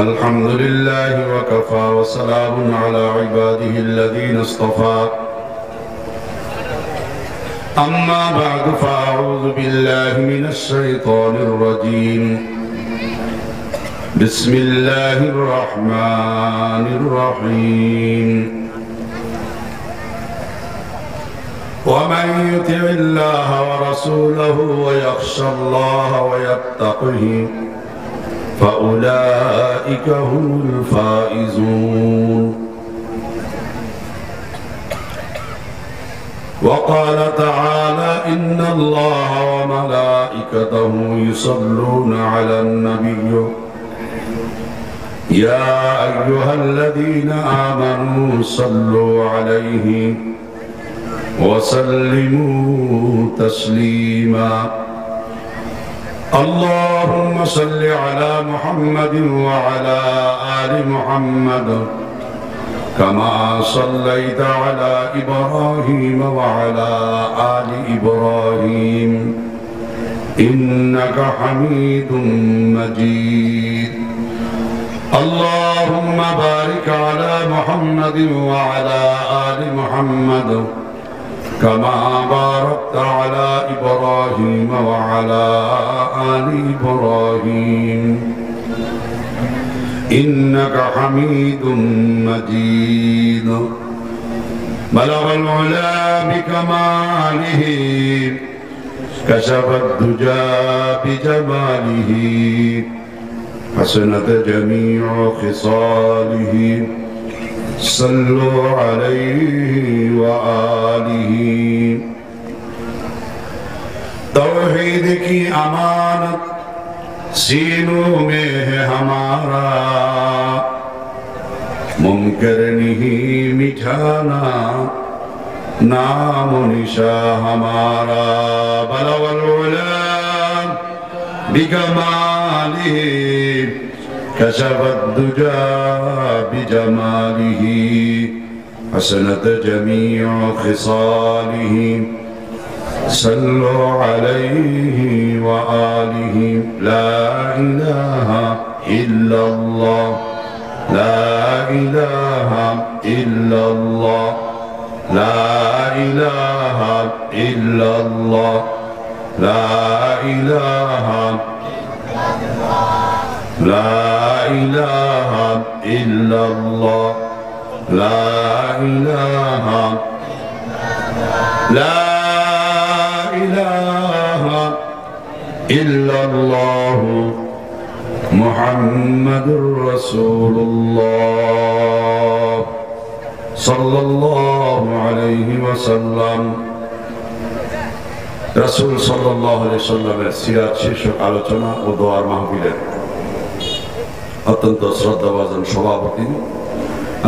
الحمد لله وكفى وسلام على عباده الذين اصطفى أما بعد فأعوذ بالله من الشيطان الرجيم بسم الله الرحمن الرحيم ومن يطع الله ورسوله ويخشى الله ويتقه فأولئك هم الفائزون وقال تعالى إن الله وملائكته يصلون على النبي يا أيها الذين آمنوا صلوا عليه وسلموا تسليما اللهم صل على محمد وعلى آل محمد كما صليت على إبراهيم وعلى آل إبراهيم إنك حميد مجيد اللهم بارك على محمد وعلى آل محمد كما باركت على إبراهيم وعلى آل إبراهيم إنك حميد مجيد بلغ العلا بكماله كشف الدجى بجماله حسنت جميع خصاله صلوا عليه وآله तौहीद की अमानत सीनों में है हमारा मुनकर नहीं मिटाना नाम निशा हमारा बलवल उला बिकमालिही कशफत दुजा बिजमालिही हसनत जमीअ खिसालिही सल्लु अलैहि व आलिहि ला इलाहा इल्लल्लाह ला इलाहा इल्लल्लाह ला इलाहा इल्लल्लाह ला इलाहा لا إله إلا الله لا إله لا إله إلا الله محمد رسول الله صلى الله عليه وسلم رسول صلى الله عليه وسلم সিরাত শীর্ষক আলোচনা ও দোয়ার মাহফিলের অত্যন্ত শ্রদ্ধাভাজন সভাপতি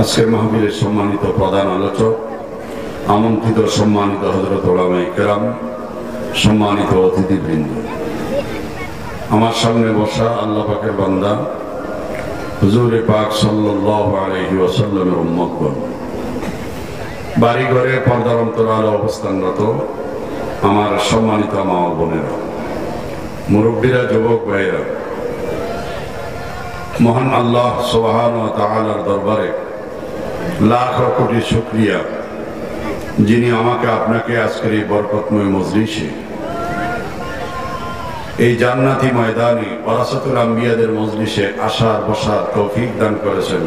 আজকের মাহফিলের সম্মানিত প্রধান আলোচক আমন্ত্রিত সম্মানিত হযরত উলামায়ে কেরাম সম্মানিত অতিথিবৃন্দ আমার সামনে বসা আল্লাহ পাকের বান্দা হুজুরে পাক সাল্লাল্লাহু আলাইহি ওয়াসাল্লামের উম্মতগণ বাড়ি ঘরে পর্দার অন্তরালে অবস্থানরত আমার সম্মানিত মা ও বোনেরা মুরব্বীরা যুবক ভাইরা মহান আল্লাহ সুবহানাহু ওয়া তাআলার দরবারে লাখ কোটি শুকরিয়া যিনি আমাকে আপনাকে আজকের এই বরকতময় মজলিসে এই জান্নাতি ময়দানে ওয়ারাসাতুল আম্বিয়াদের মজলিসে আসার বসার তৌফিক দান করেছেন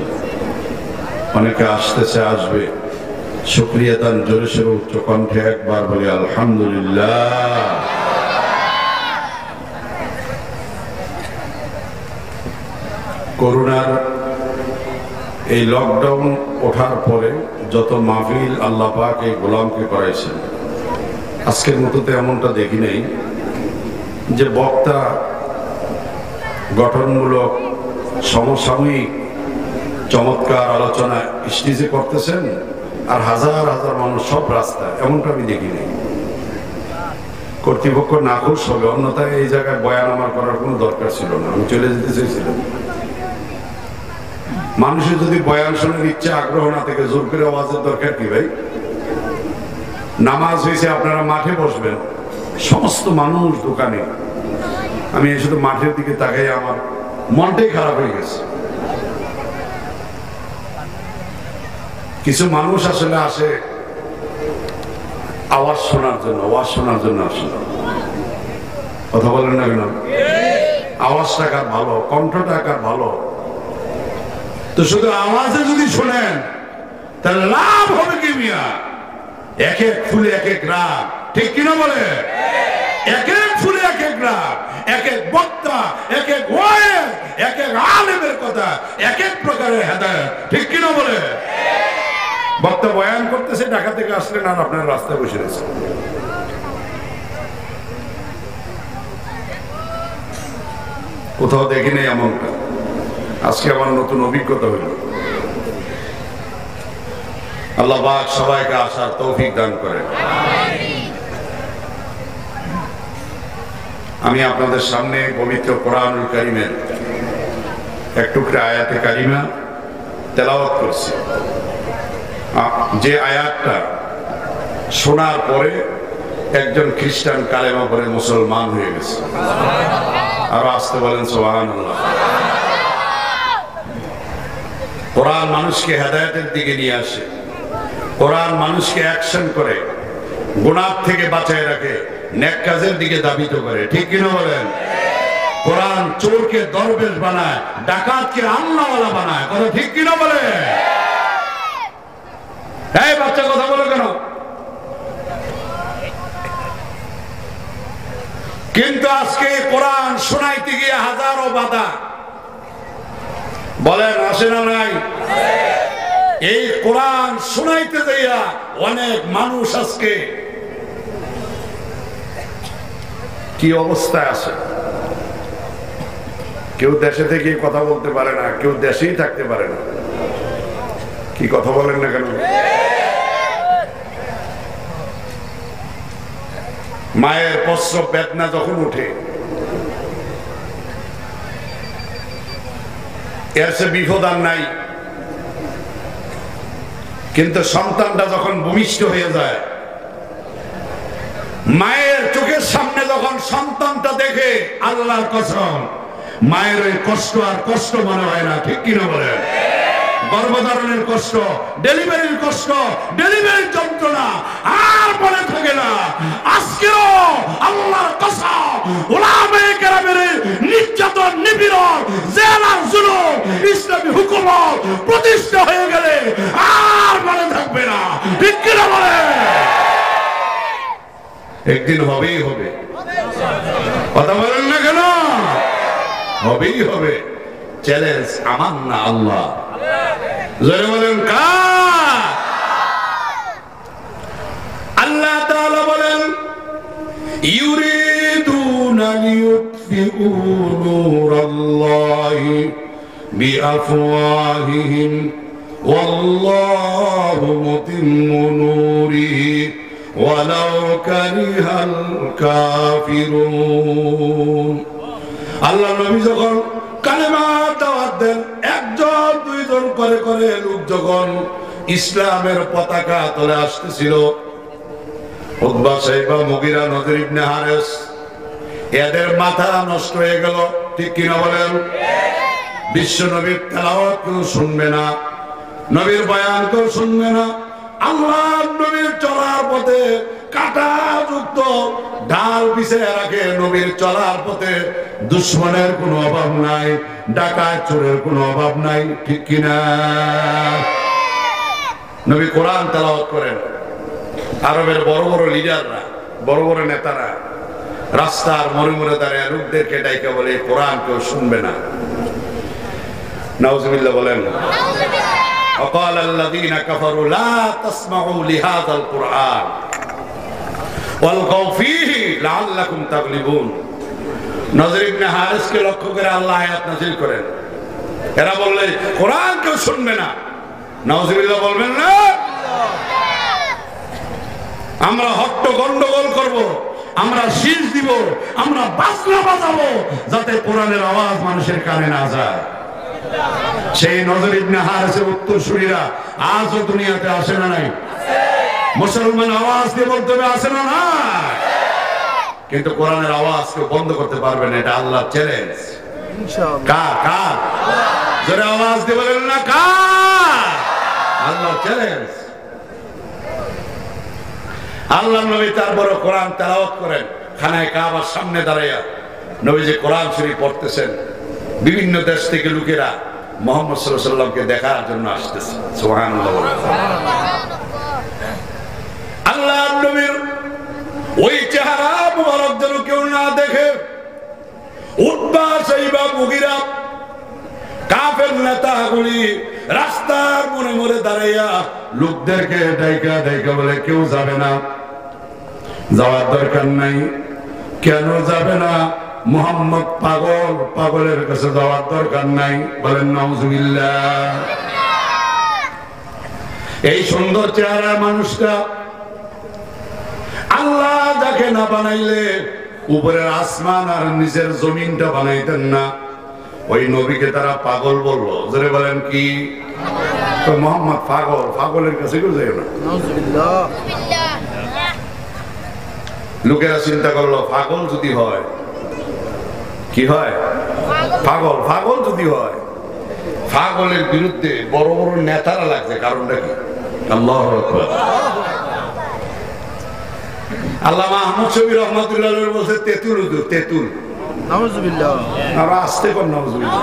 অনেকে আসতেছে আসবে শুকরিয়া দান জোরে সোরে উচ্চ কণ্ঠে একবার বলি আলহামদুলিল্লাহ করোনার এই লকডাউন ওঠার পরে যত মাহফিল আল্লাহ পাক এই গোলামকে করাইছেন আজকের মতো তো এমনটা দেখি নাই যে বক্তা গঠনমূলক সমসাময়িক চমৎকার আলোচনা স্টেজে করতেছেন আর হাজার হাজার মানুষ সব রাস্তায় এমনটা আমি দেখি নাই কর্তৃপক্ষ নাখুশ হবে অন্যথায় এই জায়গায় বয়ান আমার করার কোনো দরকার ছিল না আমি চলে যেতে চাইছিলাম মানুষের যদি বয়ান শোনার ইচ্ছা আগ্রহ না থেকে জোর করে আওয়াজের দরকার কি ভাই নামাজ হয়েছে আপনারা মাঠে বসবেন সমস্ত মানুষ দোকানে আমি শুধু মাঠের দিকে তাকাই আমার মনটাই খারাপ হয়ে গেছে কিছু মানুষ আসলে আসে আওয়াজ শোনার জন্য আসে। কথা বলেন না কেন? আওয়াজটা কার ভালো, কণ্ঠটা কার ভালো, তো শুধু আওয়াজে যদি শোনেন তাহলে লাভ হবে কি মিয়া? এক এক ফুলে এক এক রাগ, ঠিক কিনা বলে? এক এক ফুলে এক এক রাগ, এক এক বক্তা, এক এক ওয়াইজ, এক এক আলেমের কথা, এক এক প্রকারের হেদায়েত, ঠিক কিনা বলে? বক্তা বয়ান করতেছে, ঢাকা থেকে আসলেন আর আপনার রাস্তায় বসে রয়েছে। কোথাও দেখিনি এমনটা। আজকে আমার নতুন অভিজ্ঞতা হইল। আল্লাহ পাক সবাইকে আসার তৌফিক দান করেন। আমি আপনাদের সামনে পবিত্র কোরআনুল কারীমের এক টুকরা আয়াতে কারিমা তেলাওয়াত করছি। যে আয়াতটা শোনার পরে একজন খ্রিস্টান কালেমা পড়ে মুসলমান হয়ে গেছে। আরো আসতে বলেন সুবহানাল্লাহ। কোরআন মানুষকে হেদায়েতের দিকে নিয়ে আসে, কোরআন মানুষকে অ্যাকশন করে, গুনাহ থেকে বাঁচায় রাখে, নেক কাজের দিকে ধাবিত করে, ঠিক কিনা বলেন? কোরআন চোরকে দরবেশ বানায়, ডাকাতকে আল্লাহওয়ালা বানায়, কথা ঠিক কিনা বলে? এই বাচ্চা কথা বলো কেন? কিন্তু আজকে কোরআন শোনাইতে গিয়ে হাজারো বাধা, বলেন আসে না নাই? এই কোরআন শোনাইতে যাইয়া অনেক মানুষ আজকে কি অবস্থায় আছে। কেউ দেশে থেকে কথা বলতে পারে না, কেউ দেশেই থাকতে পারে না। কি কথা বলেন না কেন? মায়ের প্রসব বেদনা যখন উঠে, এর সে বিপদ আর নাই। কিন্তু সন্তানটা যখন ভূমিষ্ঠ হয়ে যায়, মায়ের চোখের সামনে যখন সন্তানটা দেখে, আল্লাহর কসম, মায়ের ওই কষ্ট আর কষ্ট মনে হয় না, ঠিক কিনা বলেন? গর্ভধারণের কষ্ট, ডেলিভারির কষ্ট, ডেলিভারির যন্ত্রণা আর মনে থাকে না। আজকেও আল্লাহর কসম, উলামায়ে কেরামের নির্যাতন, নিপীড়ন, জেল আর জুলুম ইসলামী হুকুমত প্রতিষ্ঠা হয়ে গেলে আর মনে থাকবে না, ঠিক কিনা বলে? একদিন হবেই হবে। কথা বলেন না কেন? হবেই হবে। চ্যালেঞ্জ আমার না, আল্লাহ। জোরে বলেন কার? আল্লাহ তাআলা বলেন, ইউরিদুনা লিয়ুতফিউ নূরাল্লাহি বিআফওয়াহিহিম ওয়াল্লাহু মুতিম্মু নূরিহি ওয়ালাউ কারিহাল কাফিরুন। আল্লাহ নবী যখন কালেমার দাওয়াত দেন, একজন দুইজন করে করে লোক যখন ইসলামের পতাকা তোলে আসতেছিল, উতবা, শাইবা, মুগিরা, নজর ইবনে হারেস, এদের মাথা নষ্ট হয়ে গেল, ঠিক কিনা বলেন? বিশ্ব নবীর তেলাওয়াত কেউ শুনবে না, নবীর বয়ান কেউ শুনবে না। আল্লাহ নবীর চলার পথে কাঁটাযুক্ত ঢাল বিছিয়ে রাখে। নবীর চলার পথে দুশ্মনের কোনো অভাব নাই, ডাকাত চোরের কোনো অভাব নাই, ঠিক কিনা? নবী কোরআন তেলাওয়াত করেন। আরবের বড় বড় লিডাররা, বড় বড় নেতারা রাস্তার মোড়ে মোড়ে দাঁড়িয়ে লোকদেরকে ডাইকা বলে, কোরআন কেউ শুনবে না। নাউজুবিল্লাহ বলেন। وقال الذين كفروا لا تسمعوا لهذا القرآن والغوا فيه لعلكم تغلبون। নজর ইবনে হারিসকে লক্ষ্য করে আল্লাহ আয়াত নাযিল করেন। এরা বললে কোরআন কেউ শুনবে না। নাউজুবিল্লাহ বলবেন না? আমরা হট্ট গন্ডগোল করব, আমরা শীষ দিব, আমরা বাজনা বাজাবো, যাতে কোরআনের আওয়াজ মানুষের কানে না যায়। সেই নজর ইবনে হারিসের উত্তরসূরিরা আজও দুনিয়াতে আসে না নাই? মুসলমান আওয়াজ দিয়ে বলতে হবে, আসে না না? কিন্তু কোরআনের আওয়াজ কেউ বন্ধ করতে পারবে না, এটা আল্লাহর চ্যালেঞ্জ। ইনশাআল্লাহ। কার? কার? জোরে আওয়াজ দিয়ে বলেন না কার? আল্লাহ চ্যালেঞ্জ। আল্লাহ নবী তারপরে কোরআন তেলাওয়াত করেন খানায় কাবার সামনে দাঁড়াইয়া। নবীজি কোরআন শরীফ পড়তেছেন। বিভিন্ন দেশ থেকে লোকেরা মুহাম্মদ সাল্লাল্লাহু আলাইহি ওয়াসাল্লামকে দেখার জন্য আসতেছে। সুবহানাল্লাহ। আল্লাহ নবীর ওই চেহারা মুবারক যেন কেউ না দেখে। উতবা, সাইবা, মুগিরা কাফের নেতাগুলি রাস্তার মোড়ে মোড়ে দাঁড়াইয়া লোকদেরকে ডাইকা ডাইকা বলে কেউ যাবে না, যাওয়ার দরকার নাই। কেন যাবে না? মুহাম্মদ পাগল, পাগলের কাছে যাওয়ার দরকার নাই। বলেন নাউজুবিল্লাহ। এই সুন্দর চেহারা মানুষটা আল্লাহ যাকে না বানাইলে উপরের আসমান আর নিচের জমিনটা বানাইতেন না। ওই নবীকে তারা পাগল বললো। জোরে বলেন কি? তো মোহাম্মদ পাগল, পাগলের কাছে কেউ যায় না। লোকেরা চিন্তা করলো পাগল যদি হয় কি হয়? পাগল, পাগল যদি হয়, পাগলের বিরুদ্ধে বড় বড় নেতারা লাগছে। কারণটা কি? আল্লাহু আকবার। আল্লামা আহমদ শফি রহমাতুল্লাহ বলছে তেঁতুল হুজুর, তেঁতুল। নাউজুবিল্লাহ। আমরা আসতে কর নাউজুবিল্লাহ।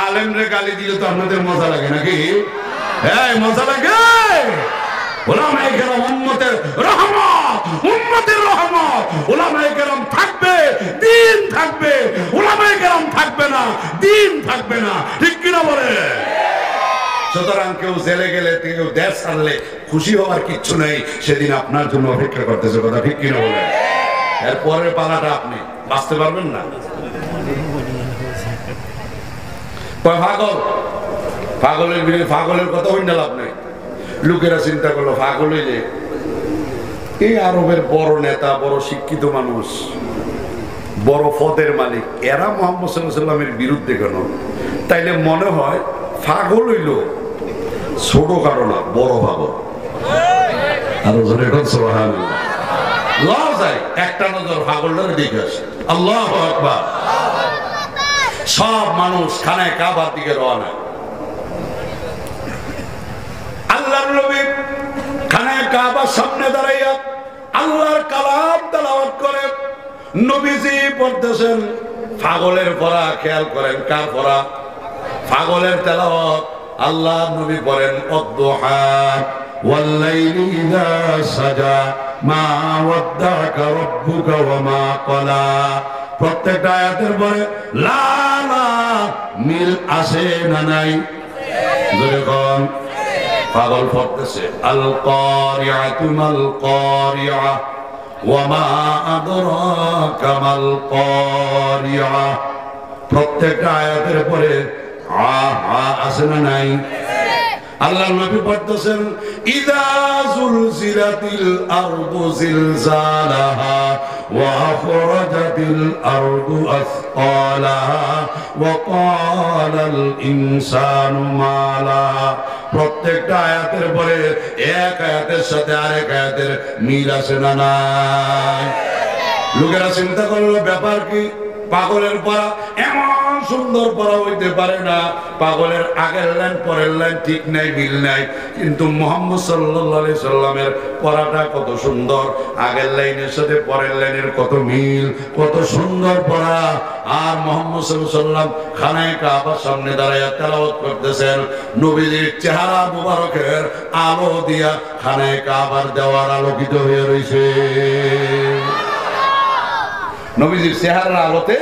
আলেমরে গালি দিলে তো আপনাদের মজা লাগে নাকি? হ্যাঁ মজা লাগে। উলামায়ে কেরাম উম্মতের রহমত, উম্মতের রহমত। উলামায়ে কেরাম থাকবে, দ্বীন থাকবে। উলামায়ে কেরাম থাকবে না, দ্বীন থাকবে না। ঠিক কিনা বলে? সুতরাং কেউ জেলে গেলে, কেউ দেশ ছাড়লে খুশি হওয়ার কিচ্ছু নেই। সেদিন আপনার জন্য অপেক্ষা করতেছে। কথা ঠিক কিনা বলে? এর পরের পালাটা আপনি বাঁচতে পারবেন না। পাগল, পাগলের বিরুদ্ধে পাগলের কথা হইনা লাভ নেই। লোকেরা চিন্তা করলো পাগল হইলে এই আরবের বড় নেতা, বড় শিক্ষিত মানুষ, বড় পদের মালিক, এরা মুহাম্মদ সাল্লাল্লাহু আলাইহি ওয়াসাল্লামের বিরুদ্ধে কেন? তাইলে মনে হয় পাগল হইল ছোট কারো না, বড় পাগল। আরো জোরে কোন সুবহানাল্লাহ। লজ্জা যায় একটা নজর পাগলটারে দেখে আসে। আল্লাহু আকবার। সব মানুষ খানায় কাবার দিকে রওনা। আল্লাহর নবী খানায় কাবার সামনে দাঁড়াইয়া আল্লাহর কালাম তেলাওয়াত করে। নবীজি পড়তেছেন। পাগলের পড়া খেয়াল করেন। কার পড়া? পাগলের তেলাওয়াত। আল্লাহ নবী বলেন অদ্দুহা ওয়াল্লাইলি ইযা সাজা মা ওয়াদ্দাকা রাব্বুকা ওয়া মা ক্বালা। প্রত্যেকটা আয়াতের পরে লা লা মিল আসে না নাই? যখন পাগল পড়তেছে আল কারিআতু মাল কারিআ ওয়া মা আদরাকা মাল কারিআ। প্রত্যেকটা আয়াতের পরে আ আ আসে না নাই? আল্লাহ নবী পড়তেছেন ইযা যুলজিলাতিল আরদু জিলজালাহা ওয়া আখরাজাতিল আরদু আসকালাহা ওয়া ক্বালাল ইনসানু মা লাহা। প্রত্যেকটা আয়াতের পরে এক আয়াতের সাথে আরেক আয়াতের মিল আছে না নাই? লোকেরা চিন্তা করলো ব্যাপার কি? পাগলের পড়া এমন সুন্দর পড়া হইতে পারে না। পাগলের আগের লাইন পরের লাইন ঠিক নাই, মিল নাই। কিন্তু মুহাম্মদ সাল্লাল্লাহু আলাইহি সাল্লামের পড়াটা কত সুন্দর। আগের লাইনের সাথে পরের লাইনের কত মিল, কত সুন্দর পড়া। আর মুহাম্মদ সাল্লাল্লাহু আলাইহি সাল্লাম খানায় কাবার সামনে দাঁড়াইয়া তেলাওয়াত করতেছেন। নবীজির চেহারা মুবারকের আলো দিয়া খানায় কাবার দেওয়ার আলোকিত হয়ে রয়েছে। নবীজির চেহারার আলোতে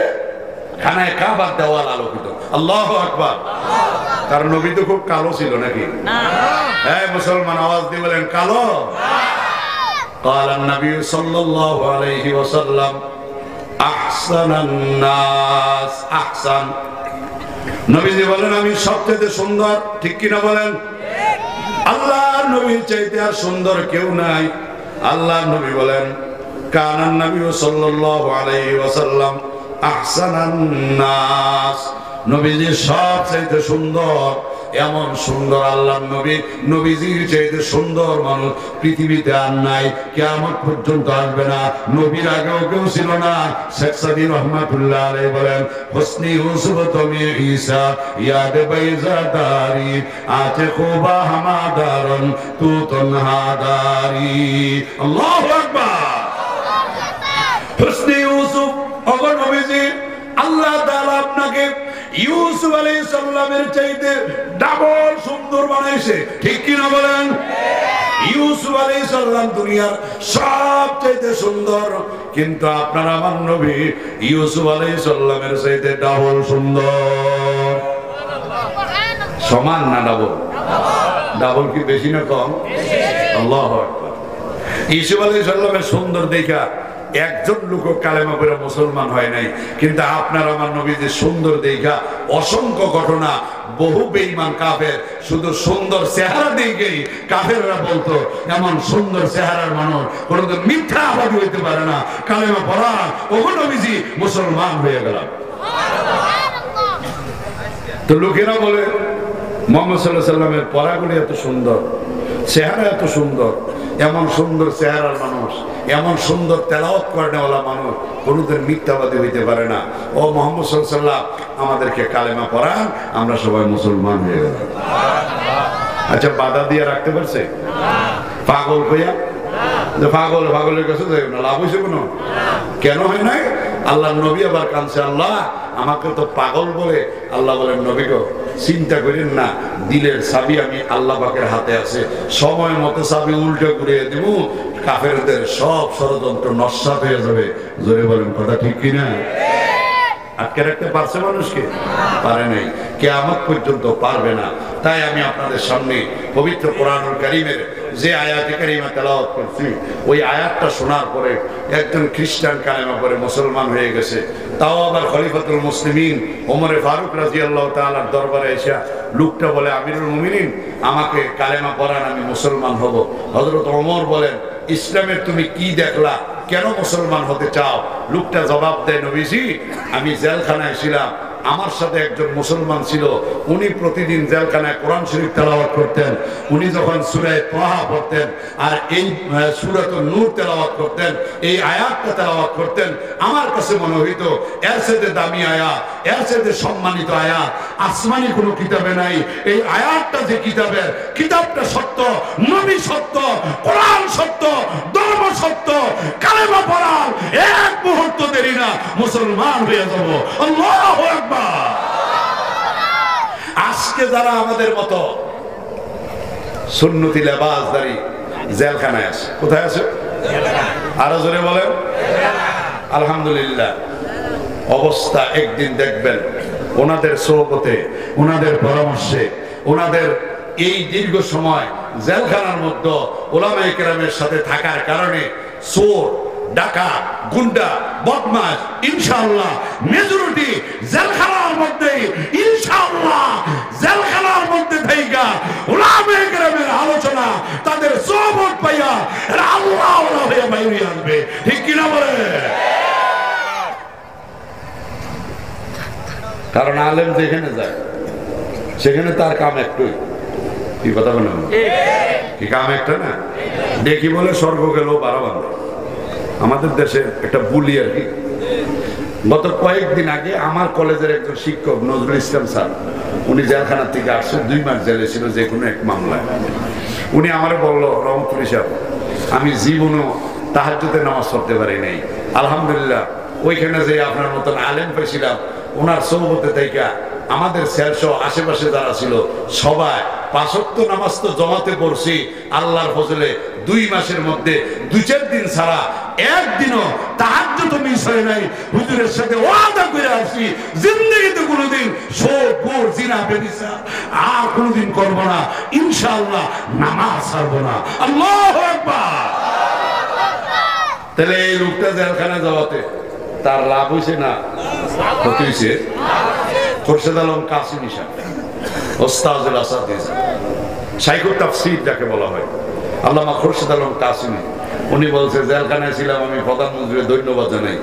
খানায় কাবার দেওয়াল আলোকিত। আল্লাহু আকবার। কারণ নবী তো খুব কালো ছিল নাকি? হ্যাঁ মুসলমান আওয়াজ দিয়ে বলেন কালো। قال النبي صلى الله عليه وسلم احسن الناس احسن। নবীজি বলেন আমি সবচেয়ে সুন্দর। ঠিক কি না বলেন? আল্লাহর নবীর চাইতে আর সুন্দর কেউ নাই। আল্লাহর নবী বলেন কানান নবী সাল্লাল্লাহু আলাইহি ওয়াসাল্লাম আহসানান নাস। নবীজি সবচেয়ে সুন্দর। এমন সুন্দর আল্লাহর নবী, নবীজির চাইতে সুন্দর মানুষ পৃথিবীতে আর নাই, কিয়ামত পর্যন্ত আসবে না, নবীর আগেও কেউ ছিল না। শেখ সাদী রহমাতুল্লাহ আলাইহি বলেন, হুসনি ইউসুফ তুমি ঈসা ইয়াদ বাইজাদারি আতে খুবা হামাদারন তু তনহাদারি। আল্লাহু আকবার। হুসনি ইউসুফ, ওগো নবীজি, আল্লাহ তাআলা আপনাকে ইউসুফ আলাইহিস সালামের চাইতে ডাবল সুন্দর বানাইছে, ঠিক কি না বলেন? ইউসুফ আলাইহিস সালাম দুনিয়ার সবচেয়ে সুন্দর, কিন্তু আপনার আমার নবী ইউসুফ আলাইহিস সালামের চাইতে ডাবল সুন্দর। সমান না ডাবল? ডাবল কি বেশি না কম? আল্লাহু আকবার। ইউসুফ আলাইহিস সালামের সুন্দর দেখা একজন লোক কালেমা পড়ে মুসলমান হয় নাই, কিন্তু আপনার আমার নবীর সুন্দর দেখা অসংখ্য ঘটনা, বহু বেঈমান কাফের শুধু সুন্দর চেহারা দেখেই কাফেররা বলতো এমন সুন্দর চেহারার মানুষ কোনোদিন মিথ্যাবাদী হইতে পারে না, কালেমা পড়া ওগো নবীজি মুসলমান হয়ে গেলাম। তো লোকেরা বলে মুহাম্মদ সাল্লাল্লাহু আলাইহি সাল্লামের পড়াগুলি এত সুন্দর, চেহারা এত সুন্দর, এমন সুন্দর চেহারার মানুষ, এমন সুন্দর তেলাওয়াত করেনেওয়ালা মানুষ কোনোদিন মিথ্যাবাদী হইতে পারে না। ও মুহাম্মদ সাল্লাল্লাহু আলাইহি সাল্লাম আমাদেরকে কালেমা পড়ান, আমরা সবাই মুসলমান হয়ে গেলাম। আচ্ছা, বাধা দিয়ে রাখতে পারছে? পাগল কইয়া যে পাগল, পাগলের কাছে যাই না, লাভ হয়েছে কোনো? কেন হয় নাই? আল্লাহ নবী আবার কাঁদছে, আল্লাহ আমাকে তো পাগল বলে। আল্লাহ বলেন, নবী গো চিন্তা করেন না, দিলের চাবি আমি আল্লাহ পাকের হাতে আছে, সময় মতো চাবি উল্টো ঘুরিয়ে দিব, কাফেরদের সব ষড়যন্ত্র নস্যাৎ হয়ে যাবে। জোরে বলেন, কথা ঠিক কিনা? আটকে রাখতে পারছে মানুষকে? পারে নাই, কিয়ামত পর্যন্ত পারবে না। তাই আমি আপনাদের সামনে পবিত্র কোরআনুল কারীমের যে আয়াতে কারিমা তেলাওয়াত করছি, ওই আয়াতটা শোনার পরে একজন খ্রিস্টান কালেমা পড়ে মুসলমান হয়ে গেছে, তাও আবার খলিফাতুল মুসলিমিন ওমর ফারুক রাদিয়াল্লাহু তাআলার দরবারে এসে লোকটা বলে, আমিরুল মুমিনিন আমাকে কালেমা পড়ান, আমি মুসলমান হব। হযরত ওমর বলেন, ইসলামের তুমি কি দেখলা, কেন মুসলমান হতে চাও? লোকটা জবাব দেয়, নবীজি আমি জেলখানায় ছিলাম, আমার সাথে একজন মুসলমান ছিল, উনি প্রতিদিন জেলখানায় কোরআন শরীফ তেলাওয়াত করতেন। উনি যখন সূরা তাহা পড়তেন আর এই সূরাতুন নূর তেলাওয়াত করতেন, এই আয়াতটা তেলাওয়াত করতেন, আমার কাছে মনে হইতো এর সাথে দামি আয়াত, এর সাথে সম্মানিত আয়াত আসমানি কোনো কিতাবে নাই। এই আয়াতটা যে কিতাবের, কিতাবটা সত্য, নবী সত্য, কোরআন সত্য, ধর্ম সত্য, কালেমা পড়ার এক মুহূর্ত দেরি না, মুসলমান হয়ে যাব। আল্লাহু আকবার। আজকে যারা আমাদের মতো সুন্নতি লেবাসদারি জেলখানায় আছে, কোথায় আছে? আরো জোরে বলেন। আলহামদুলিল্লাহ। অবস্থা একদিন দেখবেন ওনাদের সোহবতে, ওনাদের পরামর্শে, ওনাদের এই দীর্ঘ সময় জেলখানার মধ্যে ওলামায়ে কেরামের সাথে থাকার কারণে চোর, ডাকাত, গুন্ডা, বদমাশ ইনশাআল্লাহ মেজরিটি জেলখানার মধ্যে, ইনশাআল্লাহ জেলখানার মধ্যে থাইকা উলামায়ে কেরামের আলোচনা, তাদের সোহবত পাইয়া এরা আল্লাহ ওয়ালা হয়ে বাইরে আসবে, ঠিক কি না বলে? কারণ আলেম যেখানে যায় সেখানে তার কাম একটাই, কি কথা বলেন? কি কাম একটা না? দেখি বলে স্বর্গ গেল 12 বান্ধব। আমাদের দেশে একটা বুলি আর কি। গত কয়েকদিন আগে আমার কলেজের একজন শিক্ষক নজরুল ইসলাম স্যার, উনি জেলখানা থেকে আসছে, 2 মাস জেলে ছিল যে কোনো এক মামলায়। উনি আমার বললো, রহমতুল সাহেব আমি জীবনও তাহাজ্জুদের নামাজ পড়তে পারি নাই, আলহামদুলিল্লাহ ওইখানে যে আপনার মতন আলেম পেয়েছিলাম, ওনার সোহবতে থেকে আমাদের সেলসহ আশেপাশে যারা ছিল সবাই 5 ওয়াক্ত নামাজ তো জমাতে পড়ছি আল্লাহর ফজলে। 2 মাসের মধ্যে 2-4 দিন ছাড়া একদিনও তাহাজ্জুদ মিস হয় নাই। হুজুরের সাথে ওয়াদা করে আসি, জিন্দেগিতে কোনোদিন সুদ, ঘুষ, জিনা, বেবিচার আর কোনোদিন করব না, ইনশাআল্লাহ নামাজ ছাড়ব না। আল্লাহু আকবার। তাহলে এই লোকটা জেলখানা যাওয়াতে তার লাভ হয়েছে না ক্ষতি হয়েছে? খোরশেদ আলম কাসিমি সাহেব, ওস্তাজুল আসাতিজ, শাইখুত তাফসীর যাকে বলা হয়, আল্লামা খোরশেদ আলম কাসিমি, উনি বলছে জেলখানায় ছিলাম আমি, প্রধানমন্ত্রীর ধন্যবাদ জানাই।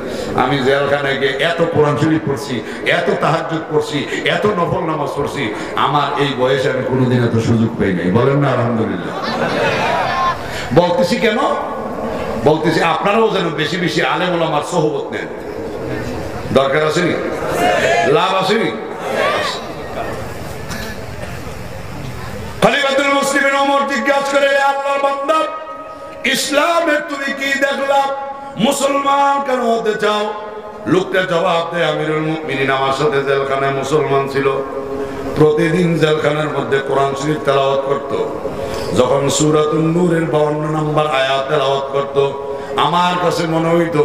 আমি জেলখানায় গিয়ে এত কোরআন শরীফ পড়ছি, এত তাহাজ্জুদ পড়ছি, এত নফল নামাজ পড়ছি, আমার এই বয়সে আমি কোনোদিন এত সুযোগ পাই নাই। বলেন না আলহামদুলিল্লাহ। বলতেছি কেন? বলতেছি আপনারাও যেন বেশি বেশি আলেম ওলামার সোহবত নেন। দরকার আসেনি? লাভ আসেনি? খলিফাতুল মুসলিমিন ওমর জিজ্ঞাসা করে, আল্লাহর বান্দা, ইসলামে তুমি কি দেখলা? মুসলমান কেন হতে চাও? লোকটা জবাব দেয়, আমিরুল মুমিনিন আমার সাথে জেলখানায় মুসলমান ছিল, প্রতিদিন জেলখানার মধ্যে কোরআন শরীফ তেলাওয়াত করত। যখন সূরাতুন নূরের 52 নম্বর আয়াত তেলাওয়াত করত, আমার কাছে মনে হইতো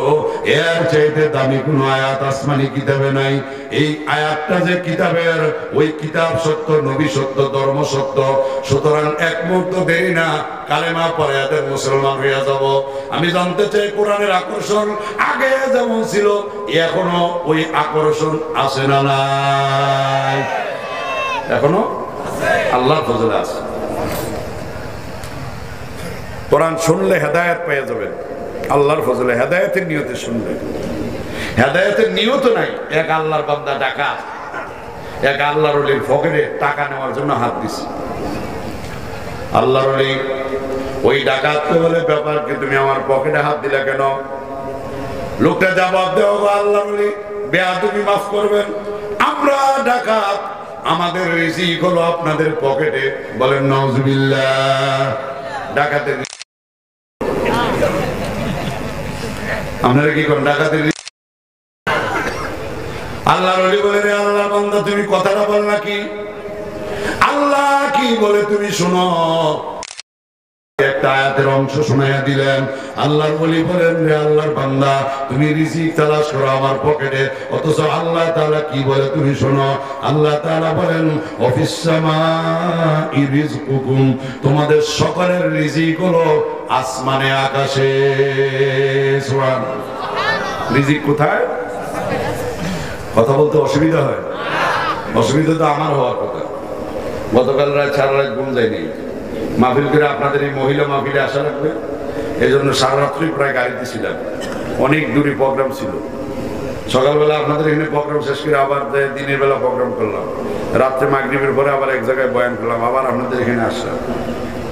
এর চাইতে দামি কোনো আয়াত আসমানি কিতাবে নাই। এই আয়াতটা যে কিতাবের, ওই কিতাব সত্য, নবী সত্য, ধর্ম সত্য, সুতরাং এক মুহূর্ত দেরি না, কালেমা পড়ে এদের মুসলমান হইয়া যাব। আমি জানতে চাই কোরআনের আকর্ষণ আগে যেমন ছিল এখনো ওই আকর্ষণ আছে না নাই? এখনো আল্লাহর ফজলে আছে। কোরআন শুনলে হেদায়েত পেয়ে যাবেন, আল্লাহর ফজলে হেদায়েতের নিয়তে শুনলে। হেদায়েতের নিয়ত নাই। এক আল্লাহর বান্দা ডাকাত, এক আল্লাহর ওলির পকেটে টাকা নেওয়ার জন্য হাত দিছে। আল্লাহর ওলি ওই ডাকাতকে বলে, ব্যাপার কি, তুমি আমার পকেটে হাত দিলে কেন? লোকটা জবাব দেও, আল্লাহর ওলি বেয়াদবি মাফ করবেন, আমরা ডাকাত, আমাদের রিজিক হলো আপনাদের পকেটে। বলেন নাউজুবিল্লাহ। ডাকাতের আপনারা কি করেন? ডাকাতের আল্লাহর ওলি বলে, রে আল্লাহর বান্দা, তুমি কথাটা বল নাকি? আল্লাহ কি বলে তুমি শোনো। একটা আয়াতের অংশ শোনাইয়া দিলেন। আল্লাহর ওলি বলেন, রে আল্লাহর বান্দা, তুমি রিজিক তালাশ করো আমার পকেটে, অথচ আল্লাহ তাআলা কি বলে তুমি শোনো। আল্লাহ তাআলা বলেন, অফিস সামাই রিজকুকুম, তোমাদের সকলের রিজিক হলো আসমানে আকাশে। সুবহানাল্লাহ। রিজিক কোথায়? কথা বলতে অসুবিধা হয়? অসুবিধা তো আমার হওয়ার কথা। গতকাল রাত সারা রাত ঘুম যায়নি, মাহফিল করে আপনাদের এই মহিলা মাহফিলে আসা লাগবে, এই জন্য সারা রাত্রি প্রায় গাড়িতে ছিলাম। অনেক দূরে প্রোগ্রাম ছিল। সকালবেলা আপনাদের এখানে প্রোগ্রাম শেষ করে আবার দিনের বেলা প্রোগ্রাম করলাম, রাত্রে মাগরিবের পরে আবার এক জায়গায় বয়ান করলাম, আবার আপনাদের এখানে আসলাম।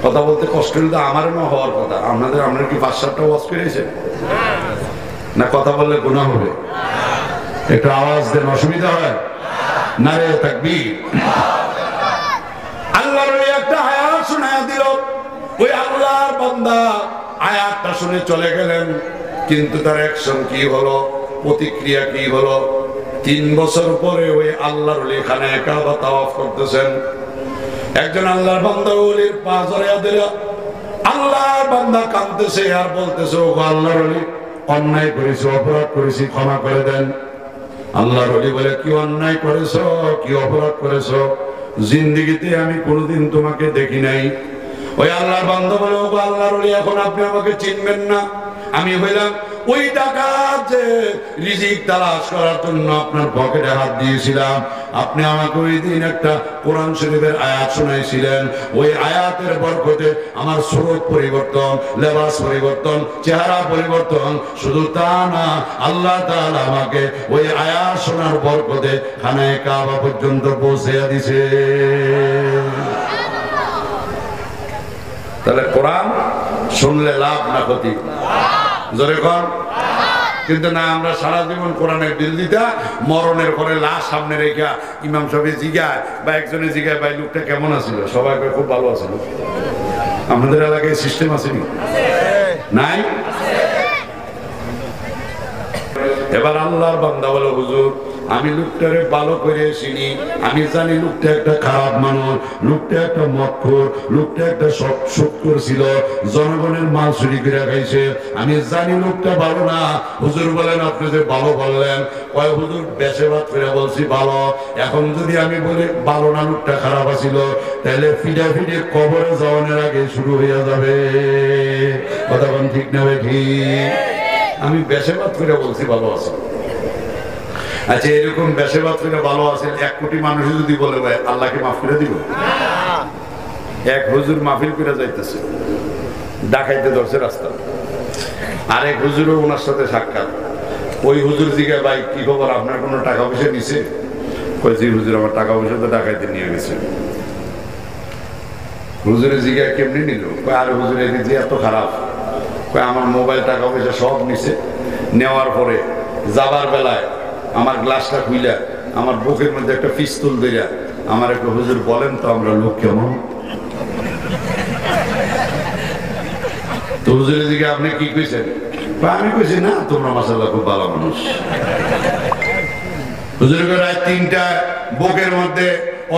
কথা বলতে কষ্ট হলে তো আমারও না হওয়ার কথা। আপনারা কি 5-7টা ওয়াজ করেছেন না? কথা বললে গুনাহ হবে। একটু আওয়াজ দেন, অসুবিধা হয়? নারে তাকবীর। আল্লাহর একটা আয়াত শোনায়া দিল, ওই আল্লাহর বান্দা আয়াতটা শুনে চলে গেলেন, কিন্তু তার অ্যাকশন কি হলো, প্রতিক্রিয়া কি হলো? 3 বছর পরে ওই আল্লাহর ওলি খানায়ে কাবা তাওয়াফ করতেছেন। একজন আল্লাহর বান্দা ওলির পা জড়াইয়া দিল। আল্লাহর বান্দা কাঁদতেছে আর বলতেছে, ও আল্লাহর ওলি, অন্যায় করেছি, অপরাধ করেছি, ক্ষমা করে দেন। আল্লাহর ওলি বলে, কি অন্যায় করেছো, কি অপরাধ করেছো? জিন্দেগিতে আমি কোনোদিন তোমাকে দেখি নাই। ওই আল্লাহর বান্দা বলে, ও আল্লাহর ওলি, এখন আপনি আমাকে চিনবেন না? আমি হইলাম ওই ডাকাত যে রিজিক তালাশ করার জন্য আপনার পকেটে হাত দিয়েছিলাম। আপনি আমাকে ওই দিন একটা কোরআন শরীফের আয়াত শোনাইছিলেন, ওই আয়াতের বরকতে আমার সুরত পরিবর্তন, লেবাস পরিবর্তন, চেহারা পরিবর্তন। শুধু তা না, আল্লাহ তাআলা আমাকে ওই আয়াত শোনার বরকতে খানায়ে কাবা পর্যন্ত পৌঁছে দিয়েছে। তাহলে কোরআন শুনলে লাভ না ক্ষতি? জোরে কর। কিন্তু না, আমরা সারা জীবন কোরআনের বিরোধিতা, মরণের পরে লাশ সামনে রেখা ইমাম সাহেব জিগায় বা একজনে জিগায়, ভাই লোকটা কেমন আছিল? সবাই খুব ভালো আছিল। আমাদের এলাকায় সিস্টেম আসেনি? নাই? এবার আল্লাহর বান্দা বলে, হুজুর, আমি লোকটারে ভালো করে চিনি, আমি জানি লোকটা একটা খারাপ মানুষ, লোকটা একটা মক্খর, লোকটা একটা শোক করছিল, জনগণের মাল চুরি করে খাইছে, আমি জানি লোকটা ভালো না। হুজুর বলেন, আপনি যে ভালো বললেন, কয় হুজুর বেশে ভাত করে বলছি ভালো, এখন যদি আমি বলি ভালো না, লোকটা খারাপ আছিল, তাহলে ফিডা ফিডে কবরে যাওয়ানোর আগে শুরু হয়ে যাবে। কথা বল, ঠিক না ঠিক? আমি বেশে ভাত করে বলছি ভালো আছে। আচ্ছা, এরকম বেশে ভাত করে ভালো আছে 1 কোটি মানুষ যদি বলে, ভাই আল্লাহকে মাফ করে দিব? এক হুজুর মাহফিল করে যাইতেছে, ডাকাইতে ধরছে রাস্তা, আরেক হুজুরও ওনার সাথে সাক্ষাৎ। ওই হুজুর জিজ্ঞাসা, ভাই কি খবর, আপনার কোনো টাকা পয়সা নিছে? কই জি হুজুর, আমার টাকা পয়সা তো ডাকাইতে নিয়ে গেছে। হুজুরে জিজ্ঞাসা, কেমনি নিল? কই আরে হুজুর এদিক যে এত খারাপ, কই আমার মোবাইল টাকা পয়সা সব নিছে। নেওয়ার পরে যাবার বেলায় আমার গ্লাসটা খুইলা আমার বুকের মধ্যে একটা পিস্তল দিয়া আমার একটা, হুজুর বলেন তো আমরা লোক কেমন? তো হুজুরের দিকে আপনি কি কইছেন? আমি কইছি না, তোমরা মাশাআল্লাহ খুব ভালো মানুষ। হুজুরকে রাত ৩টা বুকের মধ্যে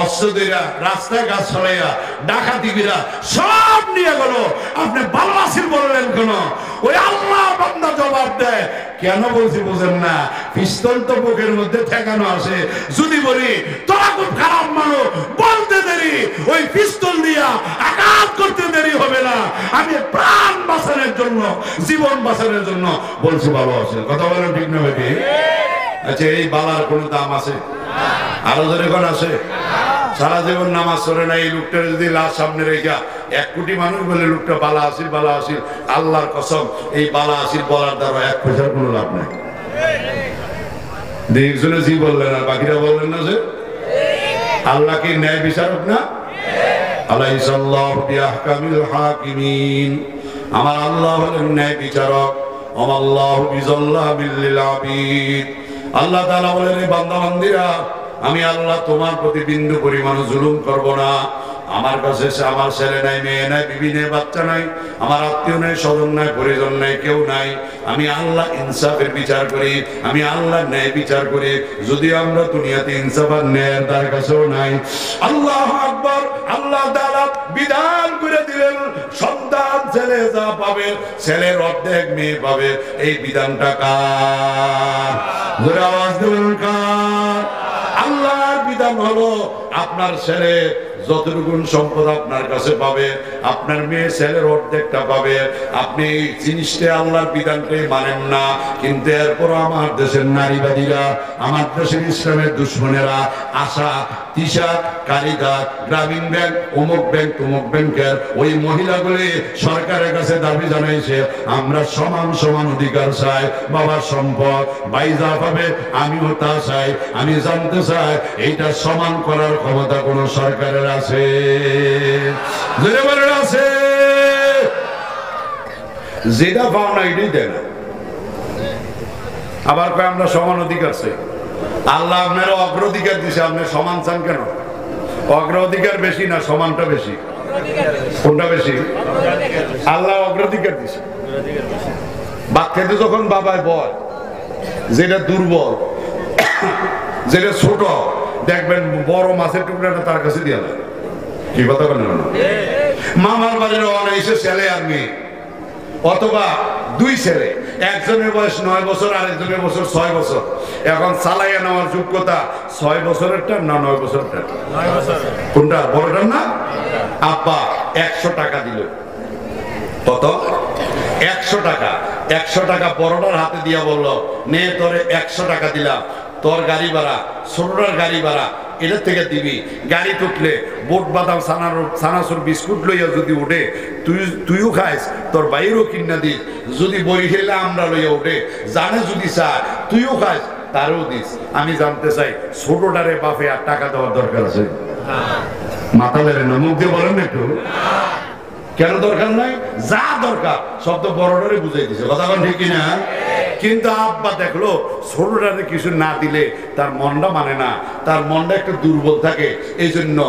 অস্ত্র দিয়া রাস্তায় গাছ ছড়াইয়া ডাকাতিরা সব নিয়ে গেল। আপনি ভালো আছেন বললেন কেন? ওই আল্লাহ বান্দা জবাব দেয়, কেন বলছি বুঝেন না? পিস্তল তো বুকের মধ্যে ঠেকানো আছে। যদি বলি তোরা খুব খারাপ মানুষ, বলতে দেরি, ওই পিস্তল দিয়া আঘাত করতে দেরি হবে না। আমি প্রাণ বাঁচানোর জন্য, জীবন বাঁচানোর জন্য বলছি ভালো আছে। কথা বলেন ঠিক না ভাই? আচ্ছা, এই বালার কোনো দাম আছে? আরো ধরে কোন আছে? সারা জীবন নামাজ পড়ে না, এই লোকটার যদি লাশ সামনে রেখা 1 কোটি মানুষ বলে লোকটা বালা আসিল বালা আসিল, আল্লাহর কসম এই বালা আসিল বলার দ্বারা 1 পয়সার কোনো লাভ নাই। দেখজনে জি বললেন আর বাকিরা বললেন না যে আল্লাহ কি ন্যায় বিচারক না? আলাইসাল্লাহু বিআহকামিল হাকিমিন, আমার আল্লাহ হলেন ন্যায় বিচারক। আমাল্লাহু বিযাল্লামিল লিল আবিদ, আল্লাহ তাআলা বলেন বান্দা বান্দীরা, আমি আল্লাহ তোমার প্রতি বিন্দু পরিমাণ জুলুম করব না। আমার কাছে আমার ছেলে নাই, মেয়ে নাই, বিবি নেই, বাচ্চা নাই, আমার আত্মীয় নাই, স্বজন নাই, পরিজন নাই, কেউ নাই। আমি আল্লাহ ইনসাফের বিচার করি, আমি আল্লাহ ন্যায় বিচার করি। যদি আমরা দুনিয়াতে ইনসাফ আর ন্যায়ের তার কাছেও নাই। আল্লাহু আকবার। আল্লাহ তাআলা বিধান করে দিলেন, সন্তান ছেলে যা পাবে ছেলের অর্ধেক, মেয়ে পাবে। এই বিধানটা কার? জোরে আওয়াজ দেবেন কার? আল্লাহর বিধান হলো আপনার ছেলে যতটুকু সম্পদ আপনার কাছে পাবে, আপনার মেয়ে ছেলের অর্ধেকটা পাবে। আপনি এই জিনিসটা আল্লাহর বিধানটাই মানেন না, কিন্তু এরপর আমার দেশের নারীবাদীরা, আমার দেশের ইসলামের দুশ্মনেরা আশা, তিশা, কারিগর, গ্রামীণ ব্যাংক, অমুক ব্যাংক, তমুক ব্যাংকের ওই মহিলাগুলি সরকারের কাছে দাবি জানাইছে, আমরা সমান সমান অধিকার চাই। বাবার সম্পদ বাইজা পাবে, আমিও তা চাই। আমি জানতে চাই এইটা সমান করার ক্ষমতা কোন সরকারের আছে? আছে? যেটা পাও না এটাই দেয় না। আবার কয় আমরা সমান অধিকার চাই। আল্লাহ আপনারা অগ্রাধিকার দিছে, আপনি সমান চান কেন? অগ্রাধিকার বেশি না সমানটা বেশি? কোনটা বেশি? আল্লাহ অগ্রাধিকার দিছে। বাচ্চাদের যখন বাবায় বয়, যেটা দুর্বল, যেটা ছোট, দেখবেন বড় মাছের টুকরাটা তার কাছে দিয়ে দেয়। কি কথা বলেন? মামার বাড়ির অনাইছে ছেলে আর মেয়ে, অথবা 2 ছেলে, একজনের বয়স 9 বছর, আরেকজনের বছর 6 বছর। এখন চালাইয়া নেওয়ার যোগ্যতা 6 বছরেরটা না 9 বছরটা? 9 বছর। কোনটা বড়টার না? আব্বা 100 টাকা দিল। কত? 100 টাকা। 100 টাকা বড়টার হাতে দিয়া বলল, নে তোরে 100 টাকা দিলাম, তোর গাড়ি ভাড়া, ছোটটার গাড়ি ভাড়া এটার থেকে দিবি। গাড়ি তুটলে বোট বাদাম সানাসুর বিস্কুট লইয়া যদি উঠে, তুইও খাইস, তোর বাইরেও কিনা দিস। যদি বই খেলে আমরা লইয়া উঠে, জানে যদি চা তুইও খাইস, তারও দিস। আমি জানতে চাই ছোটটারে বাপে আর টাকা দেওয়ার দরকার আছে? মাথা বেড়ে না, মুখ দিয়ে বলেন একটু কেন দরকার নাই? যা দরকার সব তো বড়টারে বুঝাই দিছে। কথা বলেন ঠিক কিনা? কিন্তু আব্বা দেখলো ছোটটারে কিছু না দিলে তার মনটা মানে না, তার মনটা একটু দুর্বল থাকে। এই জন্য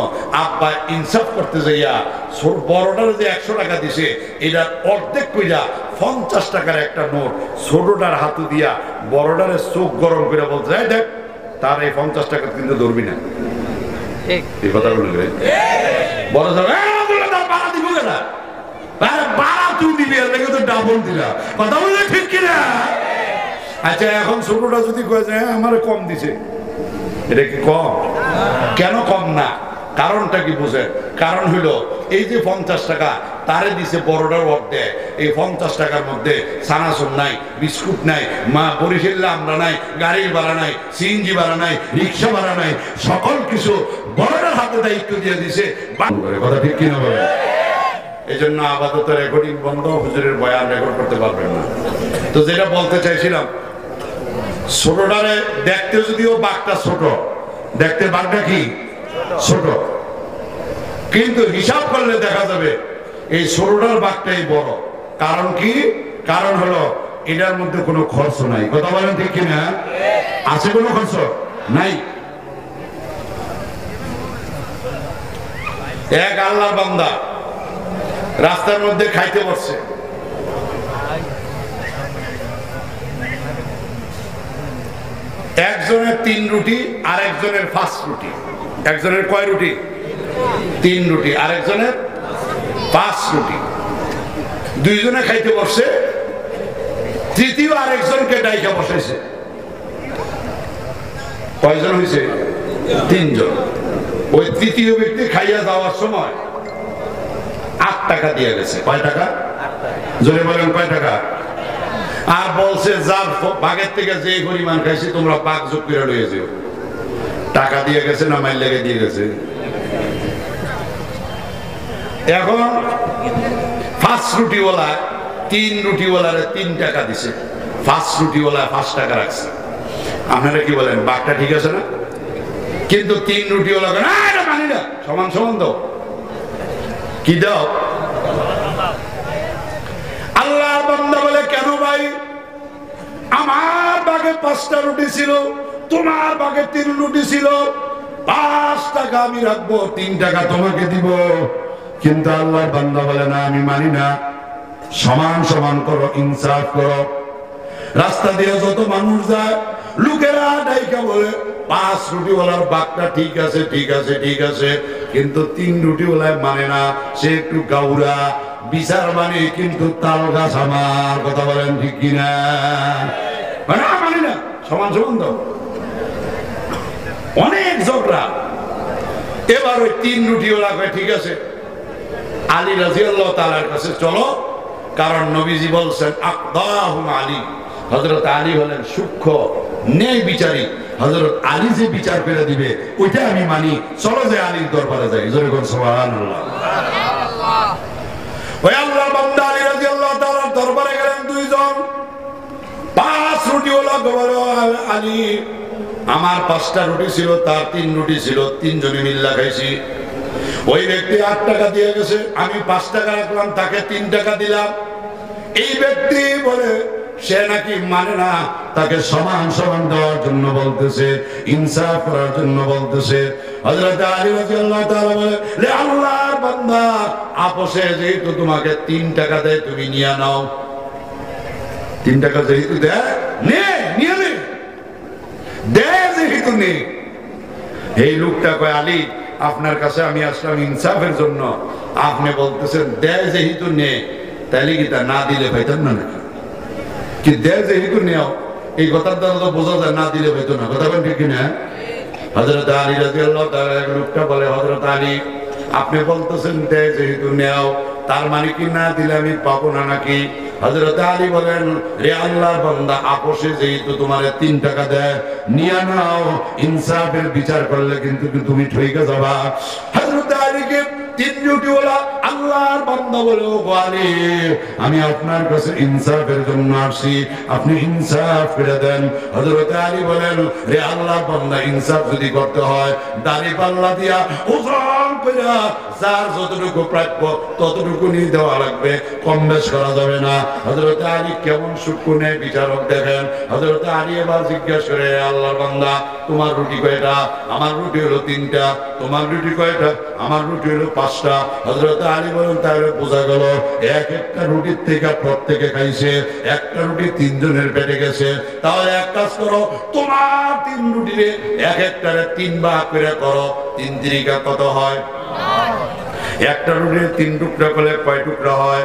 আব্বা ইনসাফ করতে যাইয়া বড়টারে যে 100 টাকা দিছে, এটার অর্ধেক কইরা 50 টাকার একটা নোট ছোটটার হাতে দিয়া বড়টারে চোখ গরম করে বলতে যায়, দেখ তার এই 50 টাকা কিন্তু ধরবি না। এই কথা বলে বড় কথা বলে ঠিক কিনা? আচ্ছা, এখন ছোটটা যদি কয়ে যায় আমার কম দিছে, এটা কি কম? কেন কম না? কারণটা কি বুঝেন? কারণ হইলো এই যে 50 টাকা তারে দিছে বড়টার অর্ধেক। এই 50 টাকার মধ্যে সানাসুর নাই, বিস্কুট নাই, মা বরিশালে আমরা নাই, গাড়ির ভাড়া নাই, সিএনজি ভাড়া নাই, রিক্সা ভাড়া নাই, সকল কিছু বড়টার হাতে দায়িত্ব দিয়ে দিছে। কথা ঠিক কিনা বলেন? এই জন্য আপাতত রেকর্ডিং বন্ধ, হুজুরের বয়ান রেকর্ড করতে পারবেন না। তো যেটা বলতে চাইছিলাম, ছোটটারে দেখতে যদিও বাঘটা ছোট, দেখতে বাঘটা কি ছোট, কিন্তু হিসাব করলে দেখা যাবে এই ছোটটার বাঘটাই বড়। কারণ কি? কারণ হলো এটার মধ্যে কোনো খরচ নাই। কথা বলেন ঠিক কিনা? আছে কোনো খরচ নাই। এক আল্লাহর বান্দা রাস্তার মধ্যে খাইতে বসছে, একজনের 3 রুটি আর একজনের 5 রুটি। একজনের কয় রুটি? 3 রুটি, আর একজনের 5 রুটি। দুইজনে খাইতে বসছে, তৃতীয় আরেকজনকে ডাইকা বসাইছে। কয়জন হয়েছে? 3 জন। ওই তৃতীয় ব্যক্তি খাইয়া যাওয়ার সময় 8 টাকা দিয়ে গেছে। কয় টাকা? জোরে বলেন কয় টাকা? আর বলছে যার বাগের থেকে যে পরিমাণ খাইছি তোমরা পাক যোগ করে লইয়ে যাও। টাকা দিয়ে গেছে না মাইল লেগে দিয়ে গেছে? এখন 5 রুটিওয়ালা 3 রুটিওয়ালারে 3 টাকা দিছে, 5 রুটিওয়ালা 5 টাকা রাখছে। আপনারা কি বলেন, বাঘটা ঠিক আছে না? কিন্তু 3 রুটিওয়ালা না, এটা মানি না, সমান সমান দাও। কি দাও? আল্লাহ বান্দা বলে, কেন ভাই? আমার বাগে 5টা রুটি ছিল, তোমার বাগে 3 রুটি ছিল, 5 টাকা আমি রাখবো, 3 টাকা তোমাকে দিব। কিন্তু আল্লাহর বান্দা বলে না, আমি মানি না, সমান সমান করো, ইনসাফ করো। রাস্তা দিয়ে যত মানুষ যায় লোকেরা ডাইকা বলে 5 রুটিওয়ালার বাঘটা ঠিক আছে, ঠিক আছে, ঠিক আছে, কিন্তু 3 রুটিওয়ালায় মানে না, সে একটু গাউরা বিচার মানে, কিন্তু তাল গাছ আমার। কথা বলেন ঠিক কিনা? মানি না, সমান সমান দাও। অনেক ঝগড়া। এবার ওই 3 রুটিওয়ালা কয় ঠিক আছে, আলী রাদিয়াল্লাহু তাআলার কাছে চলো, কারণ নবীজি বলছেন আকদাহুম আলী। হযরত আলী হলেন সূক্ষ্ম ন্যায় বিচারী। হযরত আলী যে বিচার করে দিবে ওইটা আমি মানি, চলো যে আলীর দরবারে যাই। জোরে বল সুবহানাল্লাহ। ওই আল্লাহর বান্দা আলী রাদিয়াল্লাহু তাআলার দরবারে গেলেন 2 জন। 5 রুটিওয়ালা বলল, আলী আমার 5টা রুটি ছিল, তার 3 রুটি ছিল, 3 জনে মিল্লা খাইছি। ওই ব্যক্তি 8 টাকা দিয়ে গেছে, আমি 5 টাকা রাখলাম, তাকে 3 টাকা দিলাম। এই ব্যক্তি বলে সে নাকি মানে না, তাকে সমান সমান দেওয়ার জন্য বলতেছে, ইনসাফ করার জন্য বলতেছে। হযরত আলী রাদিয়াল্লাহু তাআলা বলে, রে আল্লাহর বান্দা, আপোষে যেহেতু তোমাকে 3 টাকা দেয়, তুমি নিয়ে নাও। 3 টাকা যেহেতু দেয়, নে, নিয়ে নে, দেয় যেহেতু নে। এই লোকটা কয়, আলী আপনার কাছে আমি আসলাম ইনসাফের জন্য, আপনি বলতেছেন দেয় যেহেতু নে, তাহলে কি তা না দিলে পাইতেন না নাকি? কি দেয় যেহেতু নেও, এই কথার দ্বারা তো বোঝা যায় না দিলে পাইতো না। কথা বলেন ঠিক কিনা? হযরত আলী রাদিয়াল্লাহু তাআলা এক লোকটা বলে, হযরত আলী আপনি বলতেছেন দেয় যেহেতু নেও, তার মানে কি না দিলে আমি পাবো না নাকি? হযরত আলী বলেন, রে আল্লাহর বান্দা, আপোষে যেহেতু তোমারে 3 টাকা দেয়, নিয়ে নাও, ইনসাফের বিচার করলে কিন্তু তুমি ঠইকে যাবা। হযরত আলীকে 3 রুটিওয়ালা আল্লাহর বান্দা বলে, ও আলী আমি আপনার কাছে ইনসাফের জন্য আসছি, আপনি ইনসাফ করে দেন। হযরত আলী বলেন, রে আল্লাহর বান্দা, ইনসাফ যদি করতে হয় দাড়ি পাল্লা দিয়া ওজন করে যার যতটুকু প্রাপ্য ততটুকু নিয়ে দেওয়া লাগবে, কম বেশ করা যাবে না। হযরত আলী কেমন সুকুনে বিচারক দেখেন। হযরত আলী এবার জিজ্ঞাসা করে, আল্লাহর বান্দা তোমার রুটি কয়টা? আমার রুটি হলো 3টা। তোমার রুটি কয়টা? আমার রুটি হলো 5টা। হযরত আলী বলেন, তাহলে বোঝা গেল একটা রুটির থেকে প্রত্যেকে খাইছে, একটা রুটি 3 জনের পেটে গেছে। তাহলে এক কাজ করো, তোমার 3 রুটিরে একটারে 3 ভাগ করে করো, 3 তিরিকা কত হয়? একটা রুটির 3 টুকরা করলে কয় টুকরা হয়?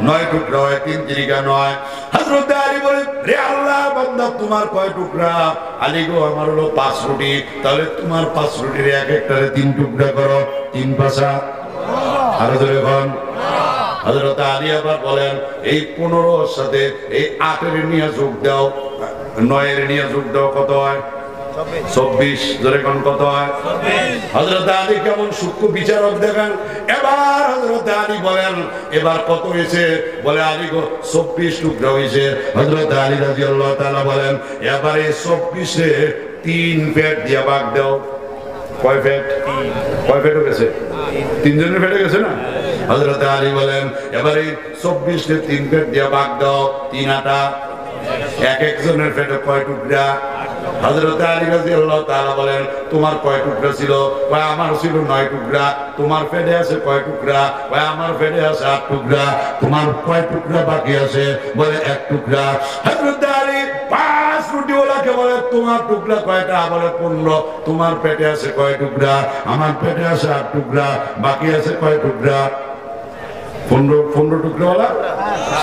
9 টুকরা হয়, 3 তিরিকা 9। হযরত আলী বলে, রে আল্লাহর বান্দা তোমার কয় টুকরা? আলী গো আমার হলো 5 রুটি। তাহলে তোমার 5 রুটির একটারে 3 টুকরা করো, 3 পাঁচা। আরো ধরে বলেন। হযরত আলী আবার বলেন, এই 15 সাথে এই 8 এর নিয়ে যোগ দাও, 9 এর নিয়ে যোগ দাও, কত হয়? 24 জোরে কোন কত হয়? হযরত আলী কেমন সূক্ষ্ম বিচারক দেখেন। এবার হযরত আলী বলেন এবার কত হয়েছে? বলে আলী গো 24 টুকরা হয়েছে। হযরত আলী রাদিয়াল্লাহু তাআলা বলেন এবারে 24 এ 3 পেট দিয়া ভাগ দাও। কয় পেট? কয় পেট হয়েছে? 3 জনের পেটে গেছে না? হযরত আলী বলেন এবারে 24 এ 3 পেট দিয়া ভাগ দাও। 3 আটা এক একজনের পেটে কয় টুকরা? হযরত আলী রাদিয়াল্লাহু তাআলা বলেন তোমার কয় টুকরা ছিল? কয় আমার ছিল 9 টুকরা। তোমার পেটে আছে কয় টুকরা? কয় আমার পেটে আছে 8 টুকরা। তোমার কয় টুকরা বাকি আছে? বলে 1 টুকরা। হযরত আলী 5 রুটিওয়ালাকে বলে তোমার টুকরা কয়টা? বলে 15। তোমার পেটে আছে কয় টুকরা? আমার পেটে আছে 8 টুকরা। বাকি আছে কয় টুকরা? 15 টুকরাওয়ালা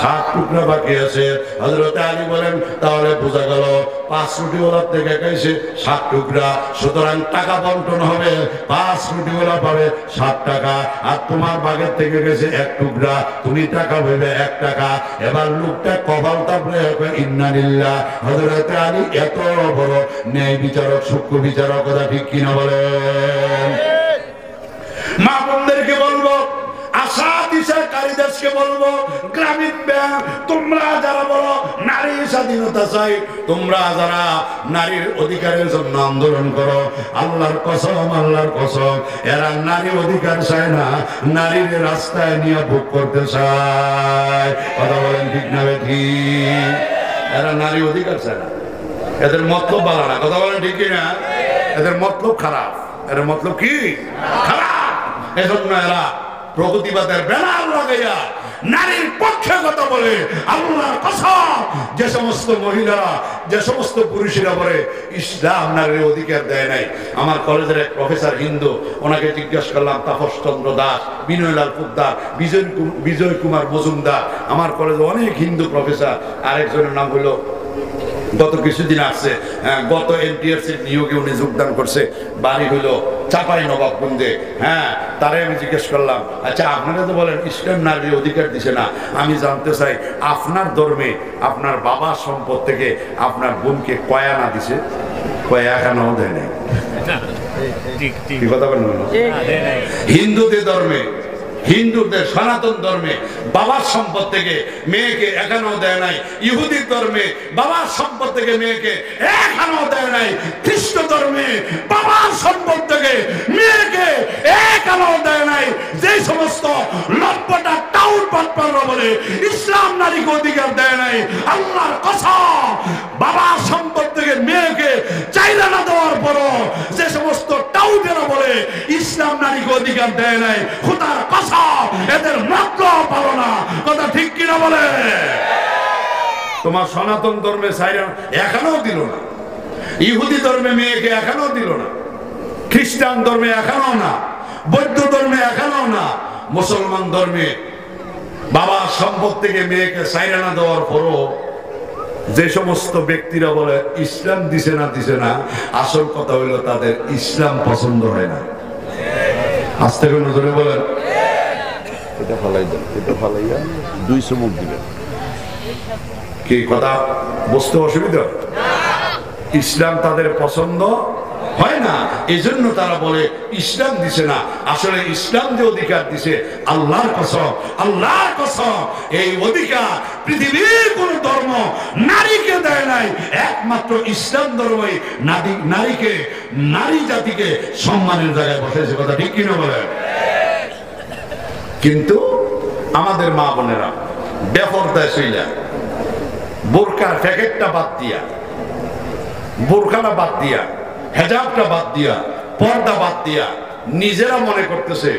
7 টুকরা বাকি আছে। হযরত আলী বলেন তাহলে বোঝা গেল 5 রুটিওয়ালার থেকে খাইছে 7 টুকরা। সুতরাং টাকা বন্টন হবে 5 রুটিওয়ালা পাবে 7 টাকা আর তোমার ভাগের থেকে গেছে 1 টুকরা। তুমি টাকা পাবে 1 টাকা। এবার লোকটা কপাল তাপড়ে ইন্না লিল্লাহ। হযরত আলী এত বড় ন্যায় বিচারক, সূক্ষ্ম বিচারক, কথা ঠিক কিনা বলেন? মা বোনদেরকে বলবো, আশা দিশাকারীদেরকে বলবো, গ্রামীণ ব্যাংক তোমরা যারা বলো নারী স্বাধীনতা চাই, তোমরা যারা নারীর অধিকারের জন্য আন্দোলন করো, আল্লাহর কসম এরা নারী অধিকার চায় না, নারীর রাস্তায় নিয়ে ভোগ করতে চায়। কথা বলেন ঠিক না ঠিক? এরা নারী অধিকার চায় না, এদের মতলব ভালো না। কথা বলেন ঠিক না? এদের মতলব খারাপ। এদের মতলব কি? খারাপ। এজন্য এরা প্রগতিবাদের ব্যানার লাগাইয়া নারীর পক্ষে কথা বলে। আল্লাহর কসম যে সমস্ত মহিলারা, যে সমস্ত পুরুষেরা বলে ইসলাম নারীর অধিকার দেয় নাই। আমার কলেজের এক প্রফেসর হিন্দু, ওনাকে জিজ্ঞেস করলাম, তাপস চন্দ্র দাস, বিনয়লাল পোদ্দার, বিজয় কুমার মজুমদার, আমার কলেজে অনেক হিন্দু প্রফেসর। আরেকজনের নাম হলো গত কিছুদিন আসছে, গত এনটিআরসির নিয়োগে উনি যোগদান করছে, বাড়ি হইলো চাপাই নবাবগঞ্জে। হ্যাঁ, তারে আমি জিজ্ঞেস করলাম, আচ্ছা আপনারা তো বলেন ইসলাম নারীর অধিকার দিছে না, আমি জানতে চাই আপনার ধর্মে আপনার বাবার সম্পদ থেকে আপনার বোনকে কয় আনা দিছে? কয় আনাও দেয় নাই। কি কথা বলেন? হিন্দুদের ধর্মে, হিন্দুদের সনাতন ধর্মে বাবার সম্পদ থেকে মেয়েকে 1 আনাও দেয় নাই। ইহুদির ধর্মে বাবার সম্পদ থেকে মেয়েকে 1 আনাও দেয় নাই। খ্রিস্ট ধর্মে বাবার সম্পদ থেকে মেয়েকে 1 আনাও দেয় নাই। যে সমস্ত লম্পটা টাউন বাটপাররা বলে ইসলাম নারীকে অধিকার দেয় নাই, আল্লাহর কসম বাবার সম্পদ থেকে মেয়েকে 4 আনা দেওয়ার পরও যে সমস্ত টাউনেরা বলে ইসলাম নারীকে অধিকার দেয় নাই, খোদার কসম এদের মতলব ভালো না। কথা ঠিক কিনা বলে? তোমার সনাতন ধর্মে 4 আনা 1 আনাও দিল না, ইহুদি ধর্মে মেয়েকে 1 আনাও দিল না, খ্রিস্টান ধর্মে 1 আনাও না, বৌদ্ধ ধর্মে 1 আনাও না, মুসলমান ধর্মে বাবার সম্পদ থেকে মেয়েকে 4 আনা দেওয়ার পরও যে সমস্ত ব্যক্তিরা বলে ইসলাম দিছে না, আসল কথা হইল তাদের ইসলাম পছন্দ হয় না। আস্তে করে নজরে বলেন, এটা ফালাই দেন, এটা ফালাইয়া 2 চুমুক দিবেন। কি কথা বুঝতে অসুবিধা? ইসলাম তাদের পছন্দ হয় না, এজন্য তারা বলে ইসলাম দিছে না। আসলে ইসলাম যে অধিকার দিছে, আল্লাহর কসম এই অধিকার পৃথিবীর কোন ধর্ম নারীকে দেয় নাই। একমাত্র ইসলাম ধর্মই নারীকে, নারী জাতিকে সম্মানের জায়গায় বসেছে। কথা ঠিক কিনা বলেন? কিন্তু আমাদের মা বোনেরা বেপরদায় শৈলা, বোরকার প্যাকেটটা বাদ দিয়া, বোরকাটা বাদ দিয়া, হেজাবটা বাদ দিয়া, পর্দা বাদ দিয়া নিজেরা মনে করতেছে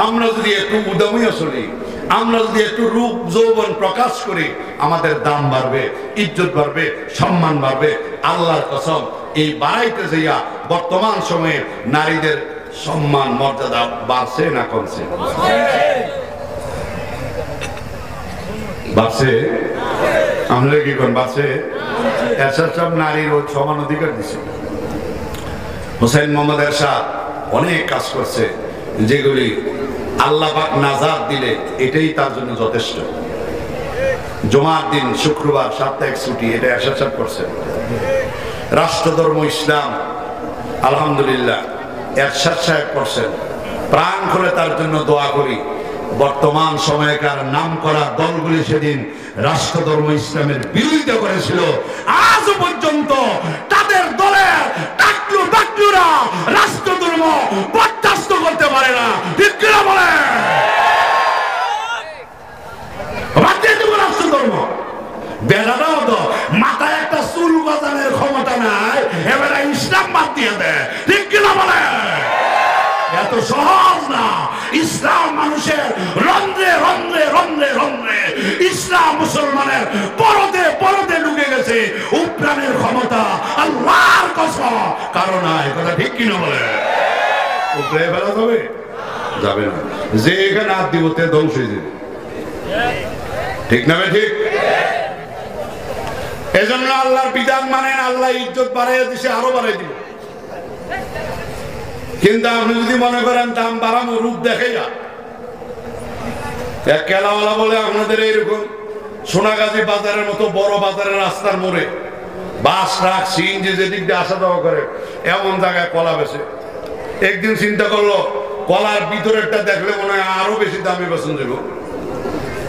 আমরা যদি একটু উদামিয়া চলি, আমরা যদি একটু রূপ যৌবন প্রকাশ করি, আমাদের দাম বাড়বে, ইজ্জত বাড়বে, সম্মান বাড়বে। আল্লাহর কসম এই বাড়াইতে যাইয়া বর্তমান সময়ে নারীদের সম্মান মর্যাদা বাড়ছে না কমছে? বাড়ছে। আমরা কি কোন বাড়ছে? এরশাদ সাহেব নারীর সমান অধিকার দিছে। হোসেন মোহাম্মদ এরশাদ অনেক কাজ করছে যেগুলি আল্লাহ পাক নাজাত দিলে এটাই তার জন্য যথেষ্ট। জুমার দিন, শুক্রবার, সাপ্তাহিক ছুটি, এটা এরশাদ সাহেব করছে। রাষ্ট্রধর্ম ইসলাম আলহামদুলিল্লাহ এরশাদ সাহেব করছেন, প্রাণ খুলে তার জন্য দোয়া করি। বর্তমান সময়কার নামকরা দলগুলি সেদিন রাষ্ট্রধর্ম ইসলামের বিরোধিতা করেছিল, আজ পর্যন্ত তাদের দলের টাকলুরা রাষ্ট্রধর্ম বরদাস্ত করতে পারে না। ঠিক কিনা বলে? রাষ্ট্রধর্ম বেড়াটাও তো মাথায় একটা চুল গজানোর ক্ষমতা নাই, এবারে ইসলাম বাদ দিয়ে দেয়। ঠিক কিনা বলে? এত সহজ না। ইসলাম মানুষের রন্ধ্রে রন্ধ্রে রন্ধ্রে রন্ধ্রে, ইসলাম মুসলমানের পরদে পরদে ঢুকে গেছে। উপরানের ক্ষমতা আল্লাহর কসম কারো নাই। কথা ঠিক কিনা বলে? উপরে ফেলা যাবে? যাবে না। যে এখানে হাত দিব তে ধ্বংস হয়ে যাবে। ঠিক না? ঠিক। এজন্য আল্লাহর বিধান মানেন, আল্লাহ ইজ্জত বাড়াইয়া দিছে, আরো বাড়াই দিবে। কিন্তু আপনি যদি মনে করেন দাম বাড়ানো রূপ দেখে যা, এক কেলাওয়ালা বলে আপনাদের এইরকম সোনাগাজী বাজারের মতো বড় বাজারের রাস্তার মোড়ে বাস ট্রাক সিএনজি যেদিক দিয়ে আসা যাওয়া করে এমন জায়গায় কলা বেছে। একদিন চিন্তা করলো কলার ভিতরেরটা দেখলে মনে হয় আরো বেশি দামে বেতন দেব।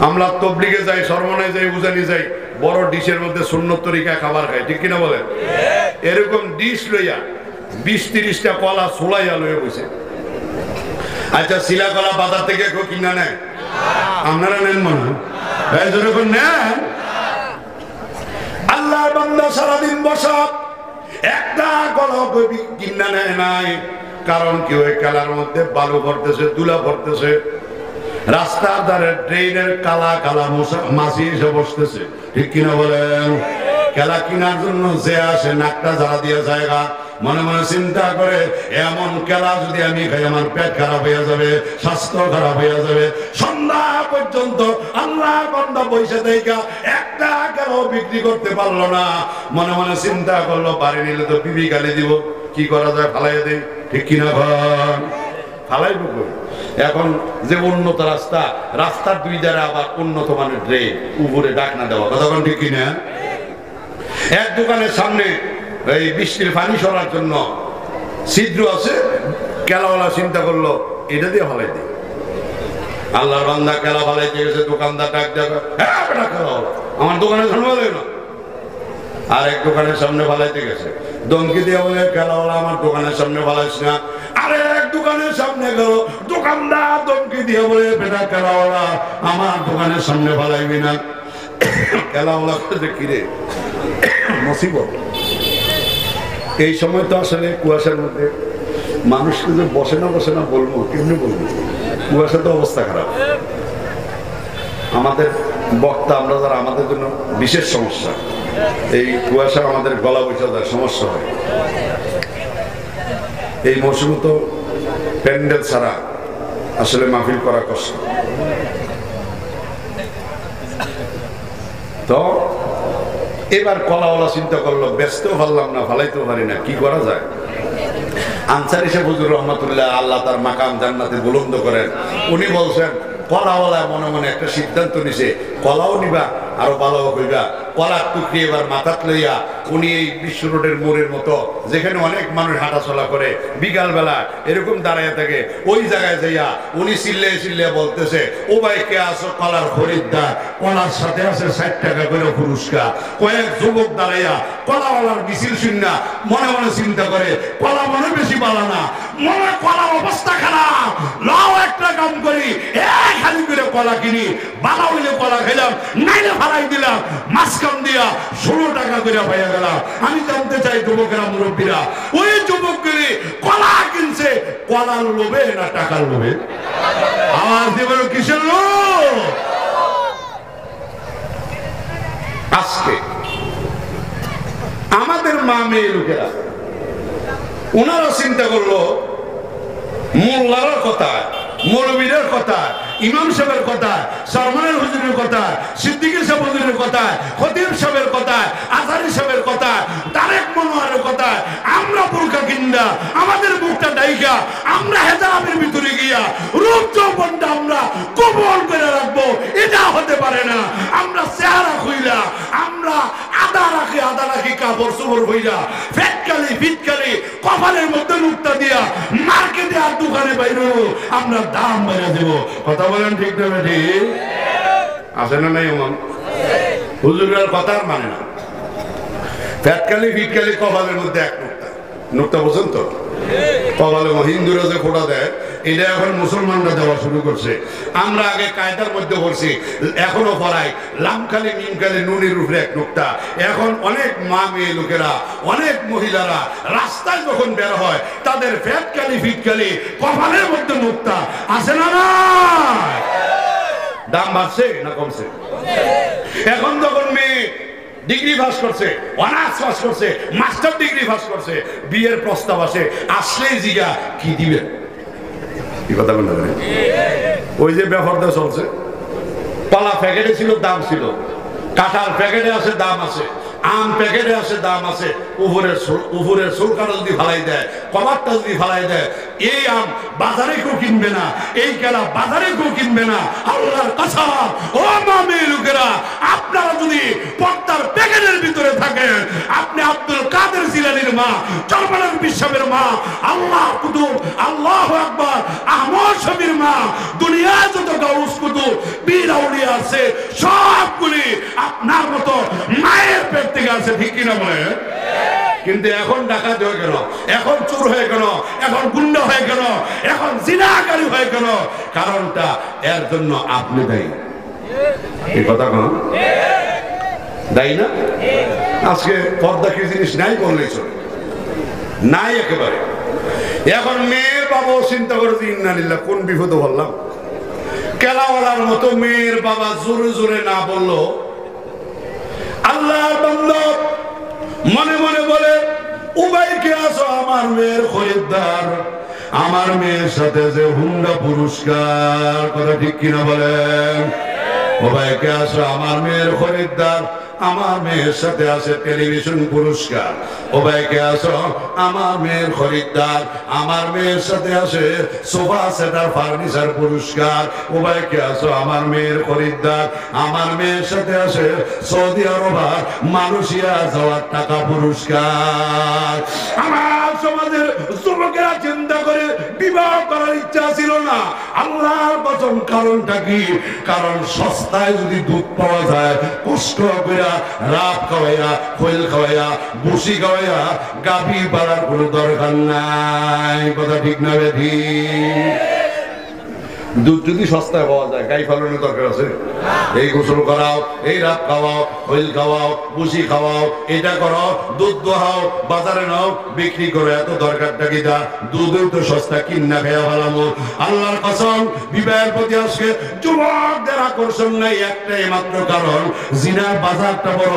আমরা তবলিগে যাই, সরমনে যাই, উজানি যাই, বড় ডিশের মধ্যে সুন্নত তরিকা খাবার খাই। ঠিক কিনা বলে? এরকম ডিশ লইয়া 20-30টা কলা ছোলাইয়া লয়ে বসে। আচ্ছা, শিলা কলা বাজার থেকে কেউ কিনা নেয়? আপনারা নেন মনে হয়? যখন নেন, আল্লাহর বান্দা সারাদিন বসা একটা কলা কিনা নেয় নাই। কারণ কি? ওই খেলার মধ্যে বালু ভরতেছে, তুলা ভরতেছে, রাস্তার ধারে ট্রেনের কালা কালা মাছি এসে বসতেছে। ঠিক কিনা বলেন? খেলা কিনার জন্য যে আসে নাকটা ঝাড়া দিয়ে জায়গা মনে মনে চিন্তা করে, এমন খেলা যদি আমি খাই আমার পেট খারাপ হয়ে যাবে, স্বাস্থ্য খারাপ হয়ে যাবে। সন্ধ্যা পর্যন্ত আল্লাহ বান্দা পয়সা দেখা একটা খেলাও বিক্রি করতে পারলো না। মনে মনে চিন্তা করলো, বাড়ি নিলে তো বিবি গালি দিব, কি করা যায়, ফালাই দেই। ঠিক কিনা? ঘর ফালাই বুক। এখন যে উন্নত রাস্তা, রাস্তার দুই ধারে আবার উন্নত মানের ড্রেন, উপরে ডাকনা দেওয়া। কতক্ষণ? ঠিক কিনা? এক দোকানের সামনে এই বৃষ্টির পানি সরার জন্য ছিদ্র আছে, কেলাওয়ালা চিন্তা করলো এটা দিয়ে ফালাই দিই। আল্লাহর বান্দা কেলা ফালাইতে গেছে, দোকানদার ডাক দেবে, হ্যাঁ বেটা কেলাওয়ালা আমার দোকানের সামনে ফালাই না। আর এক দোকানের সামনে ফালাইতে গেছে, দমকি দিয়ে বলে কেলাওয়ালা আমার দোকানের সামনে ফালাইস না। আরে এক দোকানের সামনে গেল, দোকানদার দমকি দিয়ে বলে বেটা কেলাওয়ালা আমার দোকানের সামনে ফালাইবি না। কেলাওয়ালা কাছে কিরে মুসিবত। এই সময় তো আসলে কুয়াশার মধ্যে মানুষকে যে বসে না বলবো, কেমনি বলবো? কুয়াশা তো অবস্থা খারাপ। আমাদের বক্তা আমরা যারা, আমাদের জন্য বিশেষ সমস্যা। এই কুয়াশা আমাদের গলা বসে যায়, সমস্যা হয়। এই মৌসুমে তো প্যান্ডেল ছাড়া আসলে মাহফিল করা কষ্ট। তো এবার কলাওয়ালা চিন্তা করলো, ব্যস্তও পারলাম না, ফালাইতেও পারি না, কি করা যায়? আনসারী সাহেব হুজুর রহমাতুল্লাহ, আল্লাহ তার মাকাম জান্নাতে বুলন্দ করেন, উনি বলছেন কলাওয়ালা মনে মনে একটা সিদ্ধান্ত নিছে, কলাও নিবা আরো ভালো হইবা। কলার টুকরি এবার মাথাত লইয়া উনি এই বিশ্ব রোডের মোড়ের মতো যেখানে অনেক মানুষ হাঁটাচলা করে বিকাল বেলা এরকম দাঁড়াইয়া থাকে, ওই জায়গায় যাইয়া উনি চিল্লে বলতেছে, ও ভাই কে আসো কলার খরিদ্দার, কলার সাথে আছে 60 টাকা করে পুরস্কার। কয়েক যুবক দাঁড়াইয়া কলাওয়ালার মিছিল শুননা মনে মনে চিন্তা করে, কলা মনে বেশি পালা না, মনে কলার অবস্থা খারাপ, লাও একটা কাম করি, খালি করে কলা কিনি, বালা হইলে কলা খেলাম, নাইলে ফালাই দিলাম, মাঝখান দিয়া 16 টাকা করে পাইয়া গেলাম। আমি জানতে চাই যুবকেরা, মুরব্বীরা, ওই যুবকগুলি কলা কিনছে কলার লোভে না টাকার লোভে? আমার দেবের কিসের লোভ? আজকে আমাদের মা মেয়ে লোকেরা ওনারা চিন্তা করলো, মোল্লার কথা, মৌলবীদের কথা, ইমাম সাহেবের কথা, সরমানের হুজুরের কথা, সিদ্দিকী সাহেব হুজুরের কথা, খতিব সাহেবের কথা, আজহারী সাহেবের কথা, তারেক মনোয়ারের কথা, আমরা বোরকা কিন্দা আমাদের মুখটা ডাইকা আমরা হেজাবের ভিতরে গিয়া রূপ যৌবনটা আমরা কবল করে রাখবো, এটা হতে পারে না। আমরা চেহারা খুইলা আমরা আমরা আদা রাখি কাপড় চোপড় হইয়া ফিটকালি কপালের মধ্যে নুক্তা দিয়া মার্কেটে আর দোকানে বাইরে আমরা দাম বেড়ে দেব। কথা বলেন ঠিক না ঠিক? আছে না নাই? এমন হুজুরের কথার মানে না। ফিটকালি কপালের মধ্যে এক নুক্তা বোঝেন তো? কপালে হিন্দুরা যে ফোঁটা দেয় এটা এখন মুসলমানরা দেওয়া শুরু করছে। আমরা আগে কায়দার মধ্যে পড়ছি, এখনো পড়াই লামখালি মিমখালি নুনের উপরে এক নুক্তা। এখন অনেক মা মেয়ে লোকেরা, অনেক মহিলারা রাস্তায় যখন বের হয় তাদের ফিটকালি কপালের মধ্যে নুক্তা আছে না? দাম বাড়ছে না কমছে? এখন যখন মেয়ে ডিগ্রি পাস করছে, অনার্স পাস করছে, মাস্টার ডিগ্রি পাস করছে, বিয়ের প্রস্তাব আসলেই জিগা কি দিবে? কি কথা বলতে পারে? ওই যে ব্যাপারটা চলছে, কলা প্যাকেটে ছিল দাম ছিল, কাঁঠাল প্যাকেটে আছে দাম আছে, আম প্যাকেটে আছে দাম আছে, উপরের সুরকাটা যদি ফালাই দেয়, কভারটা যদি ফালাই দেয়, এই আম বাজারে কেউ কিনবে না, এই কেলা বাজারে কেউ কিনবে না। আল্লাহর কসম, ও মা মেয়ে লোকেরা, আপনারা যদি পর্দার প্যাকেটের ভিতরে থাকেন, আপনি আব্দুল কাদের জিলানীর মা, চরমনার বিশ্বামের মা, আল্লাহ কুতুব, আল্লাহু আকবার, আহমদ শফির মা, দুনিয়া যত গাউস কুতুব বীর আউলিয়া আছে সবগুলি আপনার মতো মায়ের পেট থেকে আছে। ঠিক কিনা বলে? কিন্তু এখন ডাকাত হয়ে গেল, এখন চোর হয়ে গেল, এখন গুন্ডা হয়ে গেল, এখন জিনাকারী হয়ে গেল। কারণটা এর জন্য আপনি দায়ী। এই কথা কোন দায়ী না? আজকে পর্দা কি জিনিস নাই বললেই চলে, নাই একেবারে। এখন মেয়ের বাবাও চিন্তা করে যে ইন্নালিল্লাহ, কোন বিপদে বললাম। কেলাওয়ালার মতো মেয়ের বাবা জোরে জোরে না বললো, আল্লাহর বান্দা মনে মনে বলে, উবাইকে আসো আমার মেয়ের খরিদ্দার, আমার মেয়ের সাথে যে হুন্ডা পুরস্কার। কথা ঠিক কিনা বলেন? উবাইকে আসো আমার মেয়ের খরিদ্দার, আমার মেয়ের সাথে আছে টেলিভিশন পুরস্কার। উবাইকে আসো আমার মেয়ের খরিদ্দার, আমার মেয়ের সাথে আছে সোফা সেটার ফার্নিচার পুরস্কার। উবাইকে আসো আমার মেয়ের খরিদ্দার, আমার মেয়ের সাথে আছে সৌদি আরব আর মালয়েশিয়া যাওয়ার টাকা পুরস্কার। আমার সমাজের যুবকেরা চিন্তা করে বিবাহ করার ইচ্ছা ছিল না। আল্লাহর কসম, কারণটা কি? কারণ সস্তায় যদি দুধ পাওয়া যায়, কষ্ট করে রাত খাওয়াইয়া, খৈল খাওয়াইয়া, বসি খাওয়াইয়া গাভী পাড়ার কোনো দরকার নাই। কথা ঠিক না বেঠি? দুধ যদি সস্তায় পাওয়া যায়, গাই পালনের দরকার আছে? এই গোসল করাও, এই রাত খাওয়াও, খৈল খাওয়াও, বসি খাওয়াও, এটা করো, দুধ দোহাও, বাজারে নাও, বিক্রি করো, এত দরকারটা কি? যা দুধও তো সস্তা, কিন্না খেয়া ভালামো। আল্লাহর কসম, বিবাহের প্রতি আজকে যুবকদের আকর্ষণ নাই একটাই মাত্র কারণ, জিনার বাজারটা বড়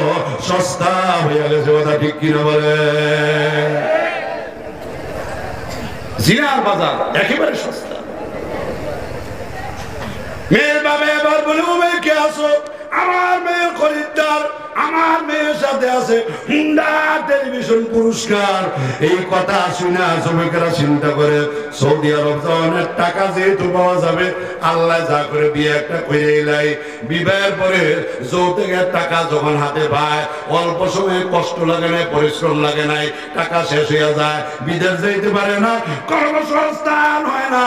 সস্তা হয়ে গেছে। কথা ঠিক কিনা বলে? জিনার বাজার একেবারে সস্তা। মেয়ের বাবা এবার বলে, উবাইকে আসো আমার মেয়ের খরিদ্দার, আমার মেয়ের সাথে আছে হুন্ডা টেলিভিশন পুরস্কার। এই কথা শুনে যুবকেরা চিন্তা করে, সৌদি আরব যাওয়ার টাকা যেহেতু পাওয়া যাবে, আল্লাহ যা করে বিয়ে একটা করে এলাই। বিবাহের পরে যৌতুকের টাকা যখন হাতে পায়, অল্প সময়ে কষ্ট লাগে নাই, পরিশ্রম লাগে নাই, টাকা শেষ হয়ে যায়, বিদেশ যেতে পারে না, কর্মসংস্থান হয় না।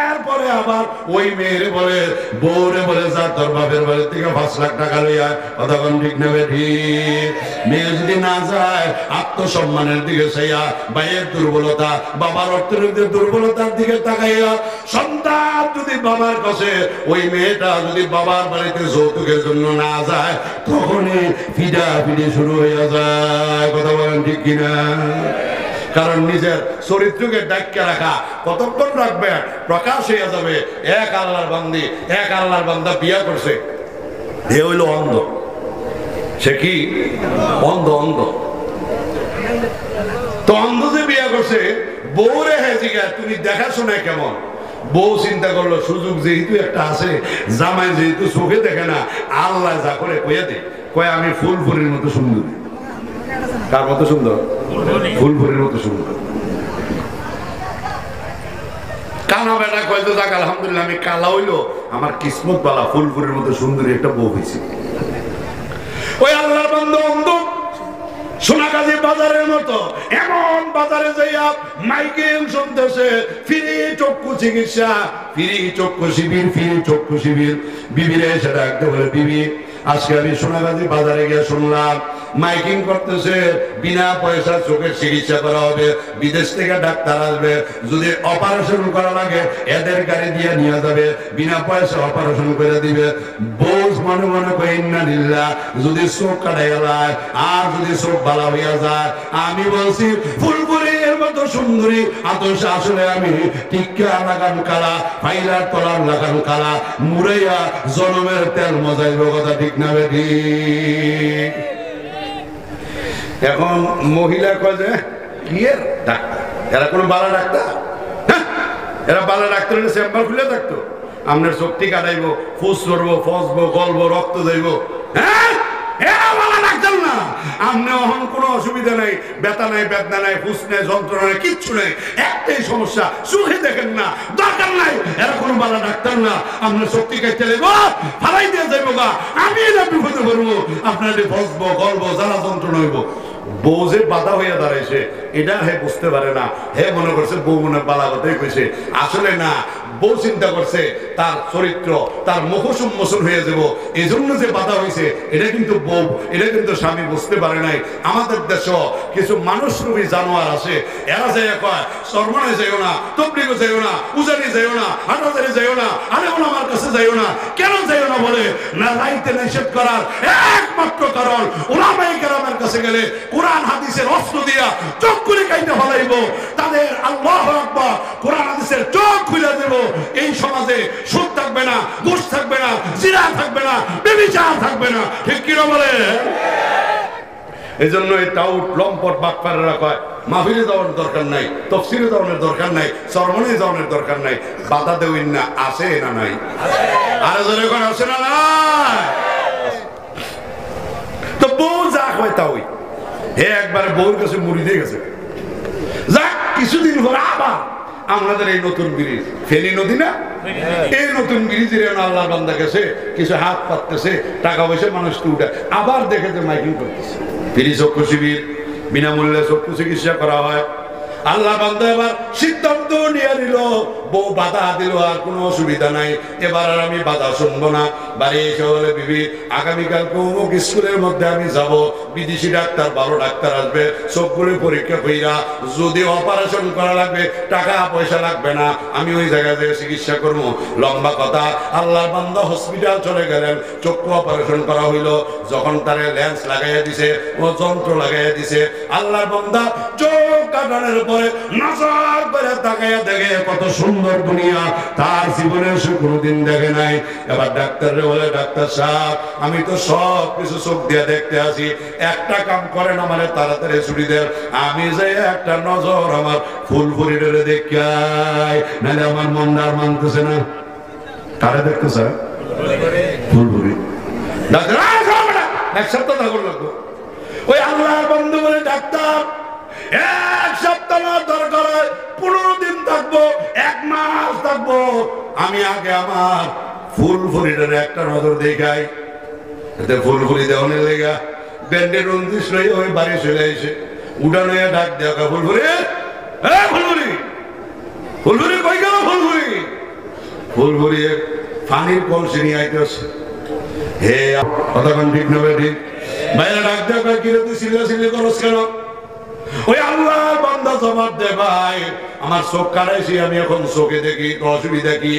এরপরে আবার ওই মেয়েরে বলে, বউরে বলে, যা তোর বাপের বাড়ি থেকে 5 লাখ টাকা লইয়া। কতক্ষণ ঠিক নেবে? ঠিক। মেয়ে যদি না যায়, আত্মসম্মানের দিকে চাইয়া, ভাইয়ের দুর্বলতা, বাবার অর্থনৈতিক দুর্বলতার দিকে তাকাইয়া, সন্তান যদি বাবার কাছে, ওই মেয়েটা যদি বাবার বাড়িতে যৌতুকের জন্য না যায়, তখনই ফিডাফিডি শুরু হয়ে যায়। কথা বলেন ঠিক কিনা? কারণ নিজের চরিত্রকে ডাক্কে রাখা কতক্ষণ রাখবে? প্রকাশ হয়ে যাবে। এক আল্লাহর বান্দি, এক আল্লাহর বান্দা বিয়া করছে, এ হইল অন্ধ। সে কি? অন্ধ। তো অন্ধ যে বিয়া করছে, বউরে হ্যাঁ জিগা তুমি দেখাশোনায় কেমন? বউ চিন্তা করলো, সুযোগ যেহেতু একটা আছে, জামাই যেহেতু চোখে দেখে না, আল্লাহ যা করে কয়ে দে, কয়ে আমি ফুলফুরির মতো সুন্দর। কার মতো সুন্দর? ফুলফুরির মতো সুন্দর। কানা বেটা কয়তো যাক, আলহামদুলিল্লাহ আমি কালা হইলো, আমার কিসমত বালা ফুলফুরির মতো সুন্দরী একটা বউ হয়েছে। ওই আল্লাহর অন্ধ অন্ধ সোনাগাজী বাজারের মতো এমন বাজারে যাইয়া মাইকেল শুনতেছে ফ্রি চক্ষু চিকিৎসা, ফ্রি চক্ষু শিবির, ফ্রি চক্ষু শিবির। বিবিরে সেটা একটা বলে, বিবি আজকে আমি সোনাগাজী বাজারে গিয়ে শুনলাম মাইকিং করতেছে বিনা পয়সা চোখের চিকিৎসা করা হবে, বিদেশ থেকে ডাক্তার আসবে, যদি অপারেশন করা লাগে এদের গাড়ি দিয়ে নিয়ে যাবে, বিনা পয়সা অপারেশন করে দিবে। বোঝ মনে মনে কইন্না দিল্লা, যদি চোখ কাটাই যায় আর যদি চোখ ভালো হইয়া যায়, আমি বলছি ফুলপুরের মতো সুন্দরী আতস আসলে আমি টিক্কা লাগান কালা, ফাইলার তলার লাগান কালা, মুড়াইয়া জনমের তেল মজাইব, কথা ঠিক না বেঠি? এখন মহিলা কয় যে বিয়ের ডাক্তার, এরা কোনো বালা ডাক্তার? এরা বালা ডাক্তার হলে চেম্বার খুলে থাকতো, আপনার চোখটি কাটাইবো, ফুস করবো, ফসবো, গলবো, রক্ত যাইব। হ্যাঁ, এরা বালা ডাক্তার না। আপনি এখন কোনো অসুবিধা নাই, ব্যথা নাই, বেদনা নাই, ফুস নেই, যন্ত্রণা নেই, কিচ্ছু নেই, একটাই সমস্যা, চোখে দেখেন না, দরকার নাই। এরা কোনো বালা ডাক্তার না। আপনার শক্তি কাটতে লাগবো, ফালাই দিয়ে যাইব গা, আমি এটা বিপদে করবো, আপনার ফসবো, গলবো, জ্বালা যন্ত্রণা হইব। বউ যে বাধা হইয়া দাঁড়াইছে এটা হে বুঝতে পারে না, হে মনে করছে বউ মনে বালা কথাই কইছে। আসলে না, বউ চিন্তা করছে তার চরিত্র, তার মুখ সম্মোচন হয়ে যাব, এই জন্য যে বাধা হয়েছে এটা কিন্তু বউ, এটা কিন্তু স্বামী বুঝতে পারে নাই। আমাদের দেশ কিছু মানুষরূপী জানোয়ার আছে, এরা যাই কয় সরমনে যাইও না, তবলিগে যাইও না, উজানি যাইও না, হাটাজারি যাইও না, আরে আমার কাছে যাইও না। কেন যাইও না বলে? না রাইতে নিষেধ করার একমাত্র কারণ ওলামায়ে কেরামের কাছে গেলে কোরআন হাদিসের অস্ত্র দিয়া চোখ খুলে কাইতে ফলাইব, তাদের আল্লাহু আকবার কোরআন হাদিসের চোখ খুলে দেব। এই সমাজে সুদ থাকবে না, ঘুষ থাকবে না, জিনা থাকবে না, ব্যভিচার থাকবে না, ঠিক কি না বলে? এই জন্য এই টাউট লম্পট বাটপারেরা কয় মাহফিলে যাওয়ার দরকার নাই, তফসিরে যাওয়ার দরকার নাই, সরমনে যাওয়ার দরকার নাই, বাধা দেবেন না। আসে না নাই? আরে জোরে করে আসে না নাই? তো বউ যা হয় তা ওই, হে একবার বউর কাছে মুড়ি দিয়ে গেছে। যাক কিছুদিন পর আবার আমাদের এই নতুন ব্রিজ, ফেনী নদী না, এই নতুন ব্রিজের আল্লাহ বান্দা গেছে, কিছু হাত পাততেছে, টাকা পয়সা মানুষ উঠে, আবার দেখে যে মাইকিং করতেছে ফ্রি চক্ষু শিবির, বিনামূল্যে চক্ষু চিকিৎসা করা হয়। আল্লাহ বান্দা এবার সিদ্ধান্ত নিয়ে নিল, বউ বাধা দিল, আর কোনো অসুবিধা নাই, এবার আর আমি বাধা শুনবো না। বাড়ি এসে বলে বিবি আগামীকাল অমুক স্কুলের মধ্যে আমি যাব, বিদেশি ডাক্তার, ভালো ডাক্তার আসবে, সবগুলো পরীক্ষা কইরা যদি অপারেশন করা লাগবে টাকা পয়সা লাগবে না, আমি ওই জায়গায় যেয়ে চিকিৎসা করবো। লম্বা কথা, আল্লাহর বান্দা হসপিটাল চলে গেলেন, চক্ষু অপারেশন করা হইল। যখন তারে লেন্স লাগাইয়া দিছে, ও যন্ত্র লাগাইয়া দিছে, আল্লাহর বান্দা চোখ কাটানোর পরে নজর করে তাকাইয়া দেখে কত সুন্দর দুনিয়া, তার জীবনে সে কোনোদিন দেখে নাই। এবার ডাক্তার বলে ডাক্তার সাহেব আমি তো সব কিছু চোখ দিয়ে দেখতে আসি, একটা কাম করেন আমার তাড়াতাড়ি ছুটি দেন, আমি যে একটা নজর আমার ফুলফুরি ডরে দেখাই, নাহলে আমার মন্দার মানতেছে না। কারে দেখতেছে? ফুলফুরি। ডাক্তার এক সপ্তাহ থাকুন লাগবো। ওই আল্লাহর বন্ধু বলে ডাক্তার এক সপ্তাহ দরকার হয়, 15 দিন থাকবো, 1 মাস থাকবো, আমি আগে আমার ফুলফুরিটার একটা নজর দেখাই। এতে ফুলফুরি দেওয়ানের লেগা ব্যান্ডের 29 লই ওই বাড়ি চলে এসে উড়ানো ডাক দেখা, ফুলফুরি ফুলফুরি ফুলফুরি কই গেল? ফুলফুরি ফুলফুরি পানির কলসি নিয়ে আইতেছে। হে কতক্ষণ ঠিক নেবে ঠিক বাইরে ডাক দেখা, কিরে তুই সিলে করস কেন? ওই আল্লাহর বান্দা জবাব দে ভাই আমার চোখ কাটাইছি, আমি এখন চোখে দেখি, অসুবিধা কি?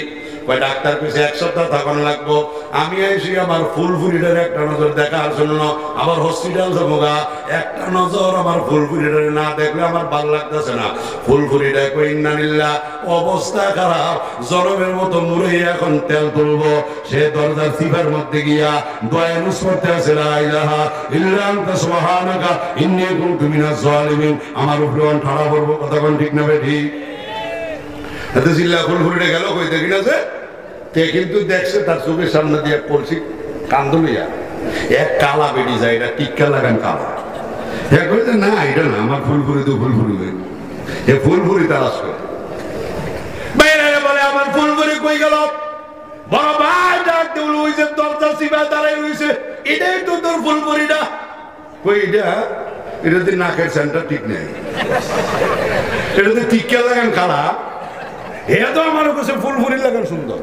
ওই ডাক্তার কইছে 1 সপ্তাহ থাকানো লাগবো, আমি আইছি আমার ফুলফুরিটার একটা নজর দেখার জন্য, আবার হসপিটাল যাবো গা, একটা নজর আমার ফুলফুরিটারে না দেখলে আমার ভালো লাগতেছে না। ফুলফুরিটা কই ইন্নালিল্লাহ, অবস্থা খারাপ, জনমের মতো মুড়ে এখন তেল তুলবো। সে দরজার সিফার মধ্যে গিয়া দয়ানুস করতে আছে, লা ইলাহা ইল্লা আনতা সুবহানাকা ইন্নী কুনতু মিনাজ জালিমিন। আমার উপরে ঠাড়া পড়বো, কথা কোন ঠিক না ঠিক? এত চিল্লা ফুলফুরিটা গেল কই দেখি না যে তে, কিন্তু দেখছে তার চোখের সামনে দিয়ে পড়ছি কান্দলিয়া এক কালা বেড়ি যায়, এটা টিক্কা লাগান কালা। হ্যাঁ কইছে না এটা না, আমার ফুলফুরি তো ফুলফুরি হয়ে এ ফুলফুরি তালাশ করে বাইরে বলে আমার ফুলফুরি কই গেল? বড় ভাই ডাক দিল, ওই যে দরজা সিবা দাঁড়াই রয়েছে, এটাই তো তোর ফুলফুরিটা। কই এটাতে নাকের সেন্টার ঠিক নেই, এটাতে টিকা লাগান খালা, এ তো আমার কাছে ফুলফুরি লাগান সুন্দর।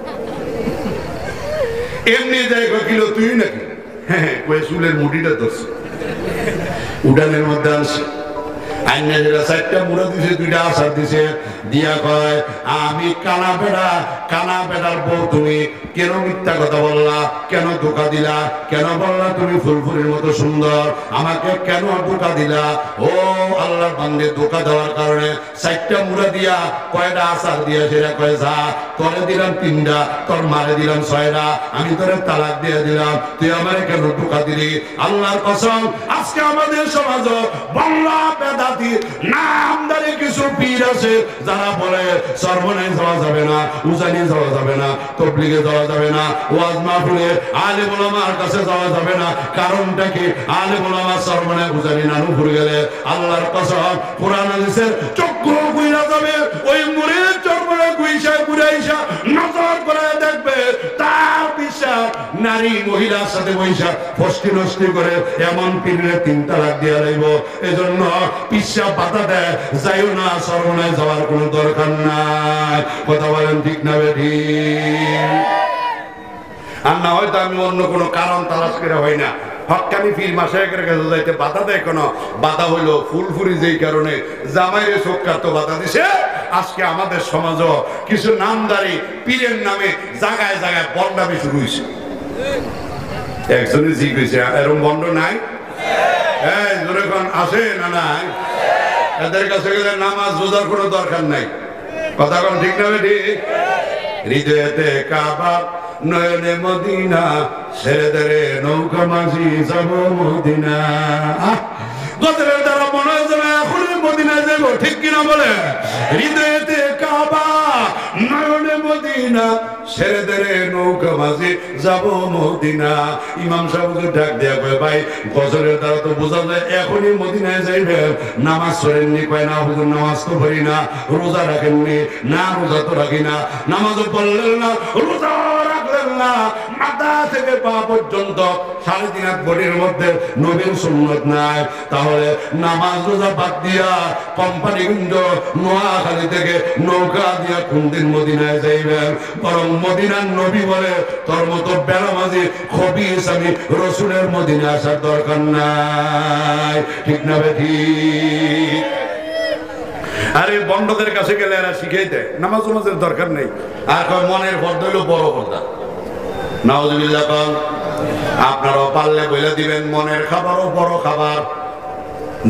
এমনি যাই কিলো তুই নাকি, হ্যাঁ কয়ে চুলের মুঠিটা ধরছে, উঠানের মধ্যে আনছে, আইনা যেটা চারটা মুড়া দিছে, দুইটা আচার দিছে, দিয়া কয় আমি কানা বেড়ার বউ, তুমি কেন মিথ্যা কথা বললা, কেন ধোকা দিলা, কেন বললা তুমি ফুলফুলের মতো সুন্দর, আমাকে কেন ধোকা দিলা? ও আল্লাহর বান্দে, ধোকা দেওয়ার কারণে চারটা মুড়া দিয়া কয়টা আচার দিয়া সেটা কয় যা, তোরে দিলাম 3টা, তোর মারে দিলাম 6টা, আমি তোরে তালাক দিয়ে দিলাম, তুই আমারে কেন ধোকা দিলি? আল্লাহর কসম, আজকে আমাদের সমাজ বাংলা বেদাতি নামদারি কিছু পীর আছে যারা বলে সর্বনাই যাওয়া যাবে না, উজানি যাওয়া যাবে না, তবলিগে যাওয়া যাবে না, ওয়াজ মাহফিলে আলেম ওলামার কাছে যাওয়া যাবে না। কারণটা কি? আলেম ওলামা সর্বনাই উজানি নানু ভুলে গেলে আল্লাহর কসম কোরআন হাদিসের চক্ষু কইরা যাবে, ওই মুরিদ চরমনে গুইসা নজর করে দেখবে তার বিশ্বাস নারী মহিলার সাথে বৈশা ফষ্টি নষ্টি করে এমন পীরের 3 তালাক দিয়া লাইব। এজন্য পিসা বাধা দেয়, যাইও না, সর্বনায় যাওয়ার কোনো দরকার নাই। কথা বলেন ঠিক না বেঠি? আর না হয়তো আমি অন্য কোনো কারণ তালাশ করে হয় না, হক্কানি পীর মাশায়েখের কাছে যাইতে বাধা দেয়। কোনো বাধা হইলো ফুলফুরি, যেই কারণে জামাইরে চোখকার তো বাধা দিছে। আজকে আমাদের সমাজও কিছু নামদারি পীরের নামে জায়গায় জায়গায় বন্ডামি শুরু হয়েছে। একজনে জিজ্ঞেস এরকম বন্ড নাই, যখন আসে না নাই, এদের কাছে গেলে নামাজ রোজার কোনো দরকার নাই। কথা কোন ঠিক না ঠিক? হৃদয়েতে কাবা, নয়নে মদিনা, ছেড়ে দেরে নৌকা মাঝি যাব মদিনা। গজলের দ্বারা মনে হয় যেন এখনই মদিনায় যাবো, ঠিক কিনা বলে? হৃদয়েতে কাবা, নয়নে মদিনা, ছেড়ে দেরে নৌকা মাঝি যাব মদিনা। ইমাম সাহেব ডাক দেয়া কয় ভাই, গজলের দ্বারা তো বোঝা যায় এখনই মদিনায় যাইবে। নামাজ পড়েননি? কয় না হুজুর, নামাজ তো পড়ি না। রোজা রাখেননি? না রোজা তো রাখি না। নামাজও পড়লেন না, রোজা রাখলেন না, মাথা থেকে পা পর্যন্ত 3.5 হাত বডির মধ্যে নবীর সুন্নত নাই। তাহলে নামাজ রোজা বাদ দিয়া কোম্পানিগঞ্জ নোয়াখালী থেকে নৌকা দিয়া কোনদিন মদিনায় যাইবেন? বরং মদিনার নবী বলে তোর মতো বেলামাজি খবিস আমি রসুলের মদিনায় আসার দরকার নাই। ঠিক না বেঠি? আরে বন্ডদের কাছে গেলে এরা শিখিয়ে দেয় নামাজ নামাজের দরকার নেই। আর মনের পর্দা হইল বড় পর্দা। নাউজুবিল্লাহ। আপনারাও পারলে বলে দিবেন মনের খাবারও বড় খাবার।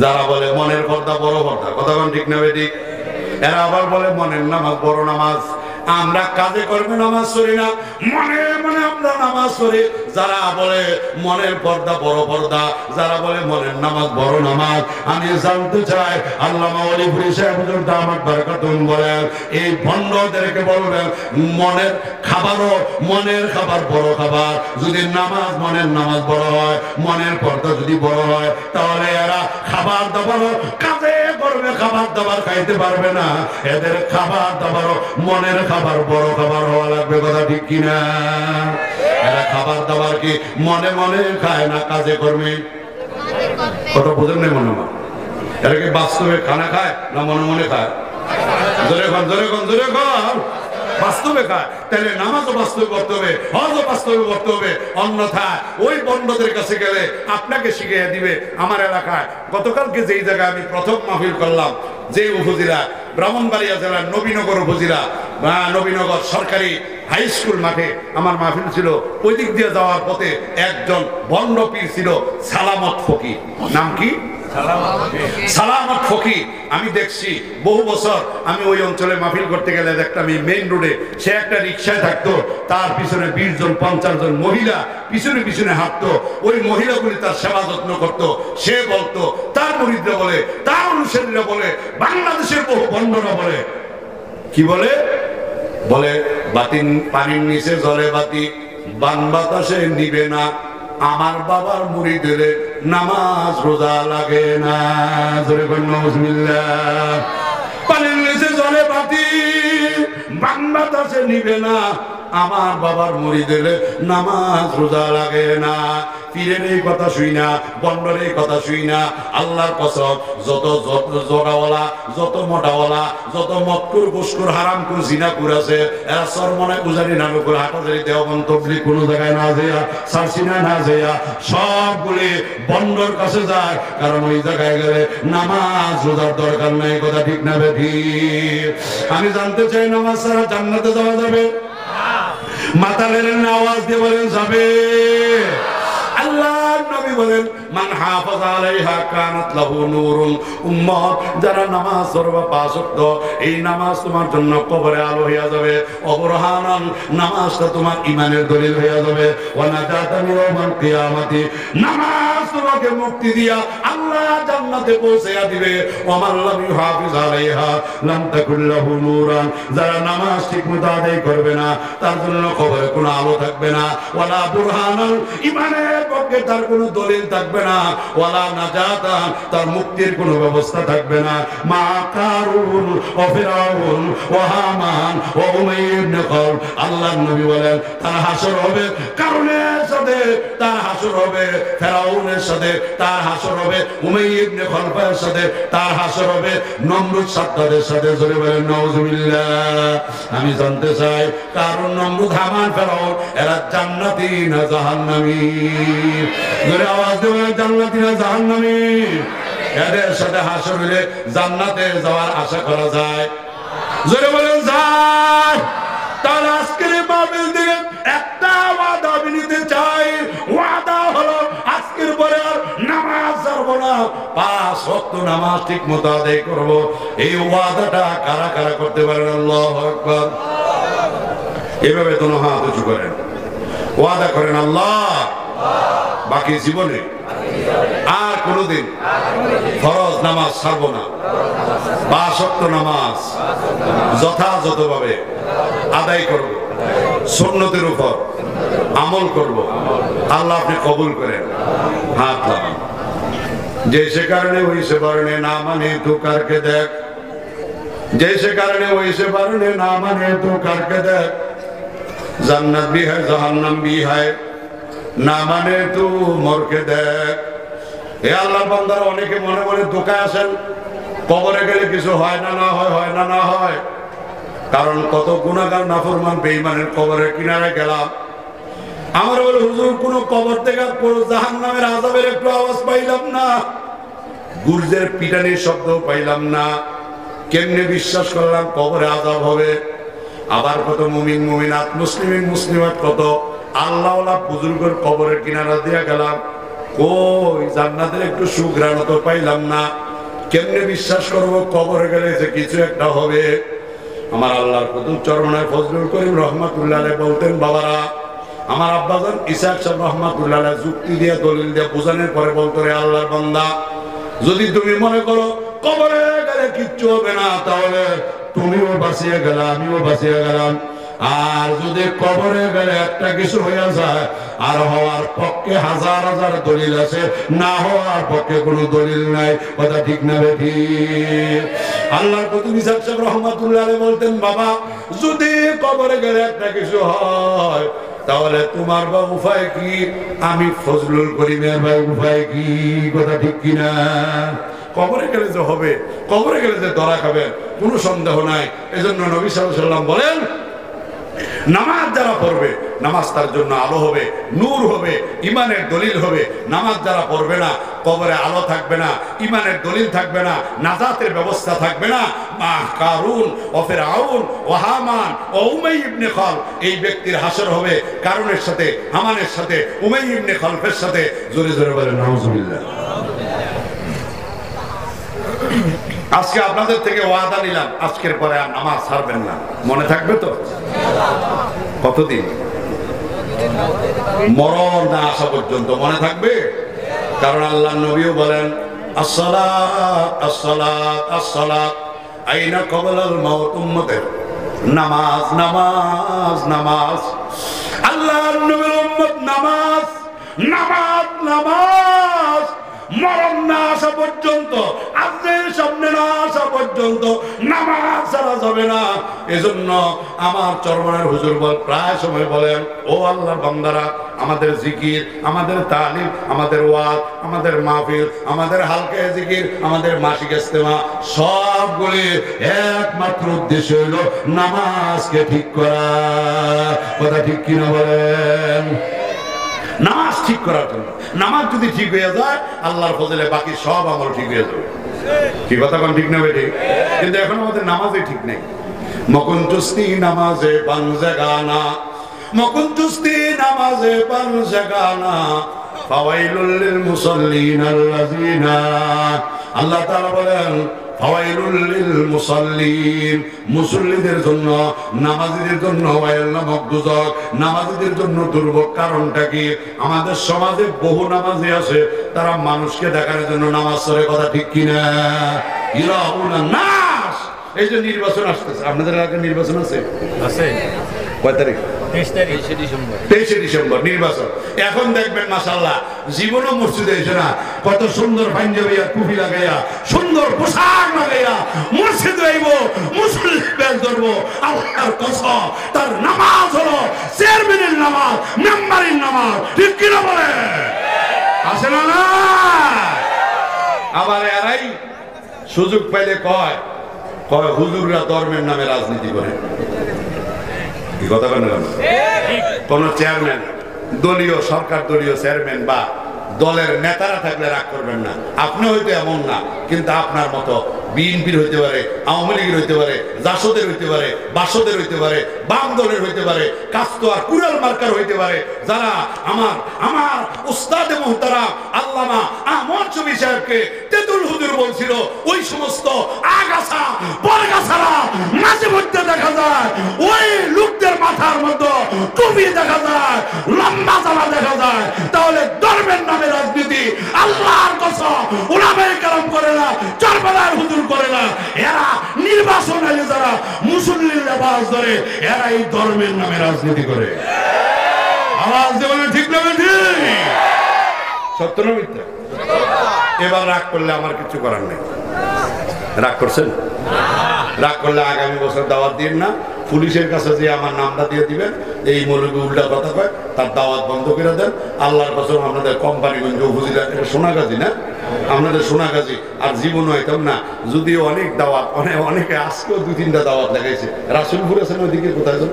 যারা বলে মনের পর্দা বড় পর্দা, কথা কোন ঠিক না বেঠিক? এরা আবার বলে মনের নামাজ বড় নামাজ। আমরা কাজে কর্মে নামাজ পড়ি না, মনে মনে আমরা নামাজ পড়ি। যারা বলে মনের পর্দা বড় পর্দা, যারা বলে মনের নামাজ বড় নামাজ, আমি জানতে চাই আল্লামা ওলিপুরি সাহেব হুজুর দামাত বারাকাতুহুম বলেন এই ভণ্ডদেরকে বলবেন মনের খাবারও মনের খাবার বড় খাবার। যদি নামাজ মনের নামাজ বড় হয়, মনের পর্দা যদি বড় হয়, তাহলে এরা খাবার দাবারও কাজে করবে, খাবার দাবার খাইতে পারবে না। এদের খাবার দাবারও মনের খাবার বড় খাবার হওয়া লাগবে। কথা ঠিক কিনা? এরা খাবার দাবার কি মনে মনে খায় না কাজে কর্মে? কথা বোঝেন নাই মনে মনে? এরা কি বাস্তবে খানা খায় না মনে মনে খায়? জোরে কন, জোরে কন, জোরে কন। বাস্তবে খায়। তাহলে নামাজও বাস্তবে করতে হবে, হজও বাস্তবে করতে হবে। অন্যথায় ওই বন্ডদের কাছে গেলে আপনাকে শিখিয়ে দিবে। আমার এলাকায় গতকালকে যেই জায়গায় আমি প্রথম মাহফিল করলাম, যে উপজেলা ব্রাহ্মণবাড়িয়া জেলার নবীনগর উপজেলা বা নবীনগর সরকারি হাই স্কুল মাঠে আমার মাহফিল ছিল। ওই দিক দিয়ে যাওয়ার পথে একজন বন্ড পীর ছিল, সালামত ফকির। নাম কি? সালামত ফকির। আমি দেখছি বহু বছর আমি ওই অঞ্চলে মাহফিল করতে গেলে দেখতাম এই মেইন রোডে সে একটা রিক্সায় থাকতো, তার পিছনে 20 জন 50 জন মহিলা পিছনে পিছনে হাঁটতো। ওই মহিলাগুলি তার সেবা যত্ন করতো। সে বলতো, তার মুরিদরা বলে, তার অনুসারীরা বলে, বাংলাদেশের বহু বন্ডরা বলে, কি বলে? বলে বাতিন পানির নিচে জলে বাতি, বান বাতাসে নিবে না। আমার বাবার মুরিদের নামাজ রোজা লাগে না। জোরে কর নাউজুবিল্লাহ। পানির নিচে জলে বাতি, বান বাতাসে নিবে না। আমার বাবার মুরিদেলে নামাজ রোজা লাগে না। পীরের এই কথা শুই না, বন্ডর এই কথা শুই না। আল্লাহর কসম, যত জগাওয়ালা, যত মোটাওয়ালা, যত মক্কুর গুসকুর হারামকুর জিনাকুর আছে, এরা সরমনে উজানি নানুকুর হাটাজারি দেওবন্দ তবলিগ কোন জায়গায় না যাইয়া, সারসিনা না যাইয়া সবগুলি বন্ডর কাছে যায়। কারণ ওই জায়গায় গেলে নামাজ রোজার দরকার নাই। কথা ঠিক না বেঠিক? আমি জানতে চাই, নামাজ ছাড়া জান্নাতে যাওয়া যাবে? মাতালের আওয়াজ দিয়ে বলেন যাবে। আল্লাহর নবী বলেন, মান হাফাযা আলাইহা কানাত লাহু নূরুন। উম্মত, যারা নামাজ পড়বা 5 ওয়াক্ত, এই নামাজ তোমার জন্য কবরে আলো হইয়া যাবে। অবরহানান, নামাজটা তোমার ঈমানের দলিল হইয়া যাবে। ওয়া নাজাতান ইয়াউমাল কিয়ামাতি, নামাজ তোমাকে মুক্তি দিয়া আল্লাহ জান্নাতে পৌঁছায়া দিবে। ওয়া মান লাম ইউহাফিজ আলাইহা লাম তাকুল লাহু নূরান, যারা নামাজ ঠিকমতো আদায় করবে না, তার জন্য কবরে কোনো আলো থাকবে না। ওয়ালা বুরহানান, ঈমানের পক্ষে তার কোনো দলিল থাকবে না। ওয়ালা নাজাতান, তার মুক্তির কোনো ব্যবস্থা থাকবে না। মা কারুন ও ফিরাউন ও হামান ও উমাইয়া ইবনে খালদ, আল্লাহর নবী বলেন, তার হাসর হবে কারুনের সাথে, তার হাসর হবে ফিরাউনের সাথে, তার হাসর হবে উমাইয়া ইবনে খালদের সাথে, তার হাসর হবে নমরুদ সাদ্দাদের সাথে। জোরে বলেন নাউজুবিল্লাহ। আমি জানতে চাই, কারুন, নমরুদ, হামান, ফিরাউন এরা জান্নাতি না জাহান্নামী? জোরে আওয়াজ দেবেন, জান্নাতি না জাহান্নামী? এদের সাথে হাসর হইলে জান্নাতে যাওয়ার আশা করা যায়? জোরে বলেন যায়। তাহলে আজকের মাহফিল থেকে একটা ওয়াদা আমি নিতে চাই। ওয়াদা হলো, আজকের পরে আর নামাজ ছাড়বো না, 5 ওয়াক্ত নামাজ ঠিক মতো আদায় করবো। এই ওয়াদাটা কারা কারা করতে পারেন? আল্লাহু আকবার। এভাবে তো হাত উঁচু করেন, ওয়াদা করেন, আল্লাহ বাকি জীবনে আর কোনদিন ফরজ নামাজ ছাড়বো না, 5 ওয়াক্ত নামাজ যথাযথভাবে আদায় করব, সুন্নতের উপর আমল করব। আল্লাহ আপনি কবুল করেন। হাত লাগান। जैसे करने वैसे बढ़ने, ना माने तो करके देख। जैसे करने वैसे बढ़ने, ना माने तो करके देख। जन्नत भी है, जहन्नम भी है, ना माने तू मर के देख। हे আল্লাহর বান্দারা, অনেকে মনে মনে ধোঁকায় আছেন, কবরে গেলে কিছু হয় না, না হয়, হয় না, না হয়। কারণ কত গুনাহগার নাফরমান বেঈমানের কবরের কিনারে গেলাম, আমার বলে, হুজুর কোন কবর থেকে পুরো জাহান্নামের আযাবের একটু আওয়াজ পাইলাম না, গুরজের পিটানির শব্দ পাইলাম না। কেমনে বিশ্বাস করলাম কবরে আযাব হবে? আবার কত মুমিন মুমিনাত, মুসলিমিন মুসলিমাত, কত আল্লাহওয়ালা বুজুর্গের কবরের কিনারা দিয়া গেলাম, কই জান্নাতের একটু সুঘ্রাণ তো পাইলাম না। কেমনে বিশ্বাস করব কবরে গেলে যে কিছু একটা হবে? আমার আল্লাহর কুতুব চরমনায় ফজলুল করিম রহমাতুল্লাহ আলাইহি বলতেন, বাবারা, আমার আব্বাজান ইসহাক সাহেব রহমাতুল্লাহ আলাইহি যুক্তি দিয়ে দলিল দিয়ে বোঝানোর পরে বলতো, রে আল্লাহর বান্দা, যদি তুমি মনে করো কবরে গেলে কিচ্ছু হবে না, তাহলে তুমিও বাঁচিয়ে গেলা, আমিও বাঁচিয়ে গেলাম। আর যদি কবরে গেলে একটা কিছু হইয়া যায়, আর হওয়ার পক্ষে হাজার হাজার দলিল আছে, না হওয়ার পক্ষে কোনো দলিল নাই। কথা ঠিক না বেঠিক? আল্লাহর কুতুব ইসহাক সাহেব রহমাতুল্লাহ আলাইহি বলতেন, বাবা, যদি কবরে গেলে একটা কিছু হয়, তাহলে তোমার বা উপায় কি? আমি ফজলুল করিমের ভাই, উপায় কি? কথা ঠিক কিনা? কবরে গেলে যে হবে, কবরে গেলে যে ধরা খাবে, কোনো সন্দেহ নাই। এজন্য নবী সাল্লাল্লাহু আলাইহি ওয়াসাল্লাম বলেন, নামাজ যারা পড়বে, নামাজ তার জন্য আলো হবে, নূর হবে, ইমানের দলিল হবে। নামাজ যারা পড়বে না, কবরে আলো থাকবে না, ইমানের দলিল থাকবে না, নাজাতের ব্যবস্থা থাকবে না। মা কারুন ও ফিরাউন ও হামান ও উমাইয়া ইবনে খালদ, এই ব্যক্তির হাসর হবে কারুনের সাথে, হামানের সাথে, উমাইয়া ইবনে খালদের সাথে। জোরে জোরে বলেন নাউজুবিল্লাহ। আজকে আপনাদের থেকে ওয়াদা নিলাম, আজকের পরে আর নামাজ ছাড়বেন না। মনে থাকবে তো? কতদিন? মরণ না আসা পর্যন্ত মনে থাকবে। কারণ আল্লাহর নবীও বলেন, আসসালাত আসসালাত আসসালাত আইনা ক্বাবলাল মাউত। উম্মতের নামাজ, নামাজ, নামাজ। আল্লাহর নবীর উম্মত নামাজ, নামাজ, নামাজ। মরণ না আসা পর্যন্ত, আজকের সামনে না আসা পর্যন্ত নামাজ ছাড়া যাবে না। এজন্য আমার চরমনের হুজুর প্রায় সময় বলেন, ও আল্লাহর বান্দারা, আমাদের জিকির, আমাদের তালিম, আমাদের ওয়াজ, আমাদের মাহফিল, আমাদের হালকা জিকির, আমাদের মাসিক ইজতেমা সবগুলি একমাত্র উদ্দেশ্য হলো নামাজকে ঠিক করা। কথা ঠিক কিনা বলেন? নামাজ ঠিক করার জন্য। নামাজ যদি ঠিক হয়ে যায় আল্লাহর ফজলে বাকি সব আমল ঠিক হয়ে যাবে। কি কথা কোন ঠিক না বেটি? কিন্তু এখন আমাদের নামাজই ঠিক নেই। মকুন্তুস্তি নামাজে বানজাগানা, মকুন্তুস্তি নামাজে বানজাগানা, ফাওয়াইলুল লিল মুসাল্লিন আল্লাযিনা। আল্লাহ তাআলা বলেন ফাওয়াইলুল লিল মুসাল্লিন, মুসল্লিদের জন্য, নামাজীদের জন্য ওয়াইল নামক দুজক, নামাজীদের জন্য দুর্ভোগ। কারণটা কি? আমাদের সমাজে বহু নামাজি আছে, তারা মানুষকে দেখানোর জন্য নামাজ পড়ে। কথা ঠিক কিনা? ইরাউনা নাস। এই যে নির্বাচন আসতেছে, আপনাদের এলাকায় নির্বাচন আছে? আছে। কয় তারিখ? 23 ডিসেম্বর নির্বাচন। এখন দেখবেন মাশাআল্লাহ, জীবনও মসজিদে এসে না, কত সুন্দর পাঞ্জাবি আর টুপি লাগাইয়া, সুন্দর পোশাক লাগাইয়া মসজিদে আইব, মুসল্লি বেল ধরবো। আল্লাহর কসম, তার নামাজ হলো চেয়ারম্যানের নামাজ, মেম্বারের নামাজ। ঠিক কিনা বলে? আসে না? না আবার এরাই সুযোগ পাইলে কয় হুজুররা ধর্মের নামে রাজনীতি করে। কথা বলেন না? কোন চেয়ারম্যান, দলীয় সরকার দলীয় চেয়ারম্যান বা দলের নেতারা থাকলে রাগ করবেন না। আপনি হয়তো এমন না, কিন্তু আপনার মতো বিএনপির হইতে পারে, আওয়ামী লীগের হইতে পারে, জাসদের হইতে পারে, বাসদের হইতে পারে, বাম দলের হইতে পারে, কাস্তোয়ার কুড়াল মার্কার হইতে পারে, যারা আমার উস্তাদে মুহতারাম আল্লামা আহমদ শফী সাহেবকে তেতুল হুজুর বলছিল, ওই সমস্ত আগাছা বরগাছারা মাঝে মধ্যে দেখা যায়, ওই লোকদের মাথার মধ্যে টুপি দেখা যায়, লম্বা জামা দেখা যায়, তাহলে ধর্মের নামে রাজনীতি আল্লাহর কসম উলামায়ে কেরাম করে না, চরবালার হুজুর করে না। এরা নির্বাচন আলে যারা মুসল্লির লেবাস ধরে, এরা এই ধর্মের নামে রাজনীতি করে। আওয়াজ দেবেন ঠিক না? ঠিক। সত্য না মিথ্যা? এবার রাগ করলে আমার কিছু করার নেই। রাগ করছেন? রাগ করলে আগামী বছর দাওয়াত দিন না, পুলিশের কাছে যে আমার নামটা দিয়ে দিবেন, এই মৌলবি উল্টা কথা কয়, তার দাওয়াত বন্ধ করে দেন। আল্লাহর কসম, আপনাদের কোম্পানিগঞ্জ উপজেলা, এটা সোনাগাজী না? আপনাদের সোনাগাজী। আর জীবন হইতাম না যদি অনেক দাওয়াত, অনেকে আজকেও 2-3টা দাওয়াত লাগাইছে। রাসুলপুর আছেন ওইদিকে, কোথায় যেন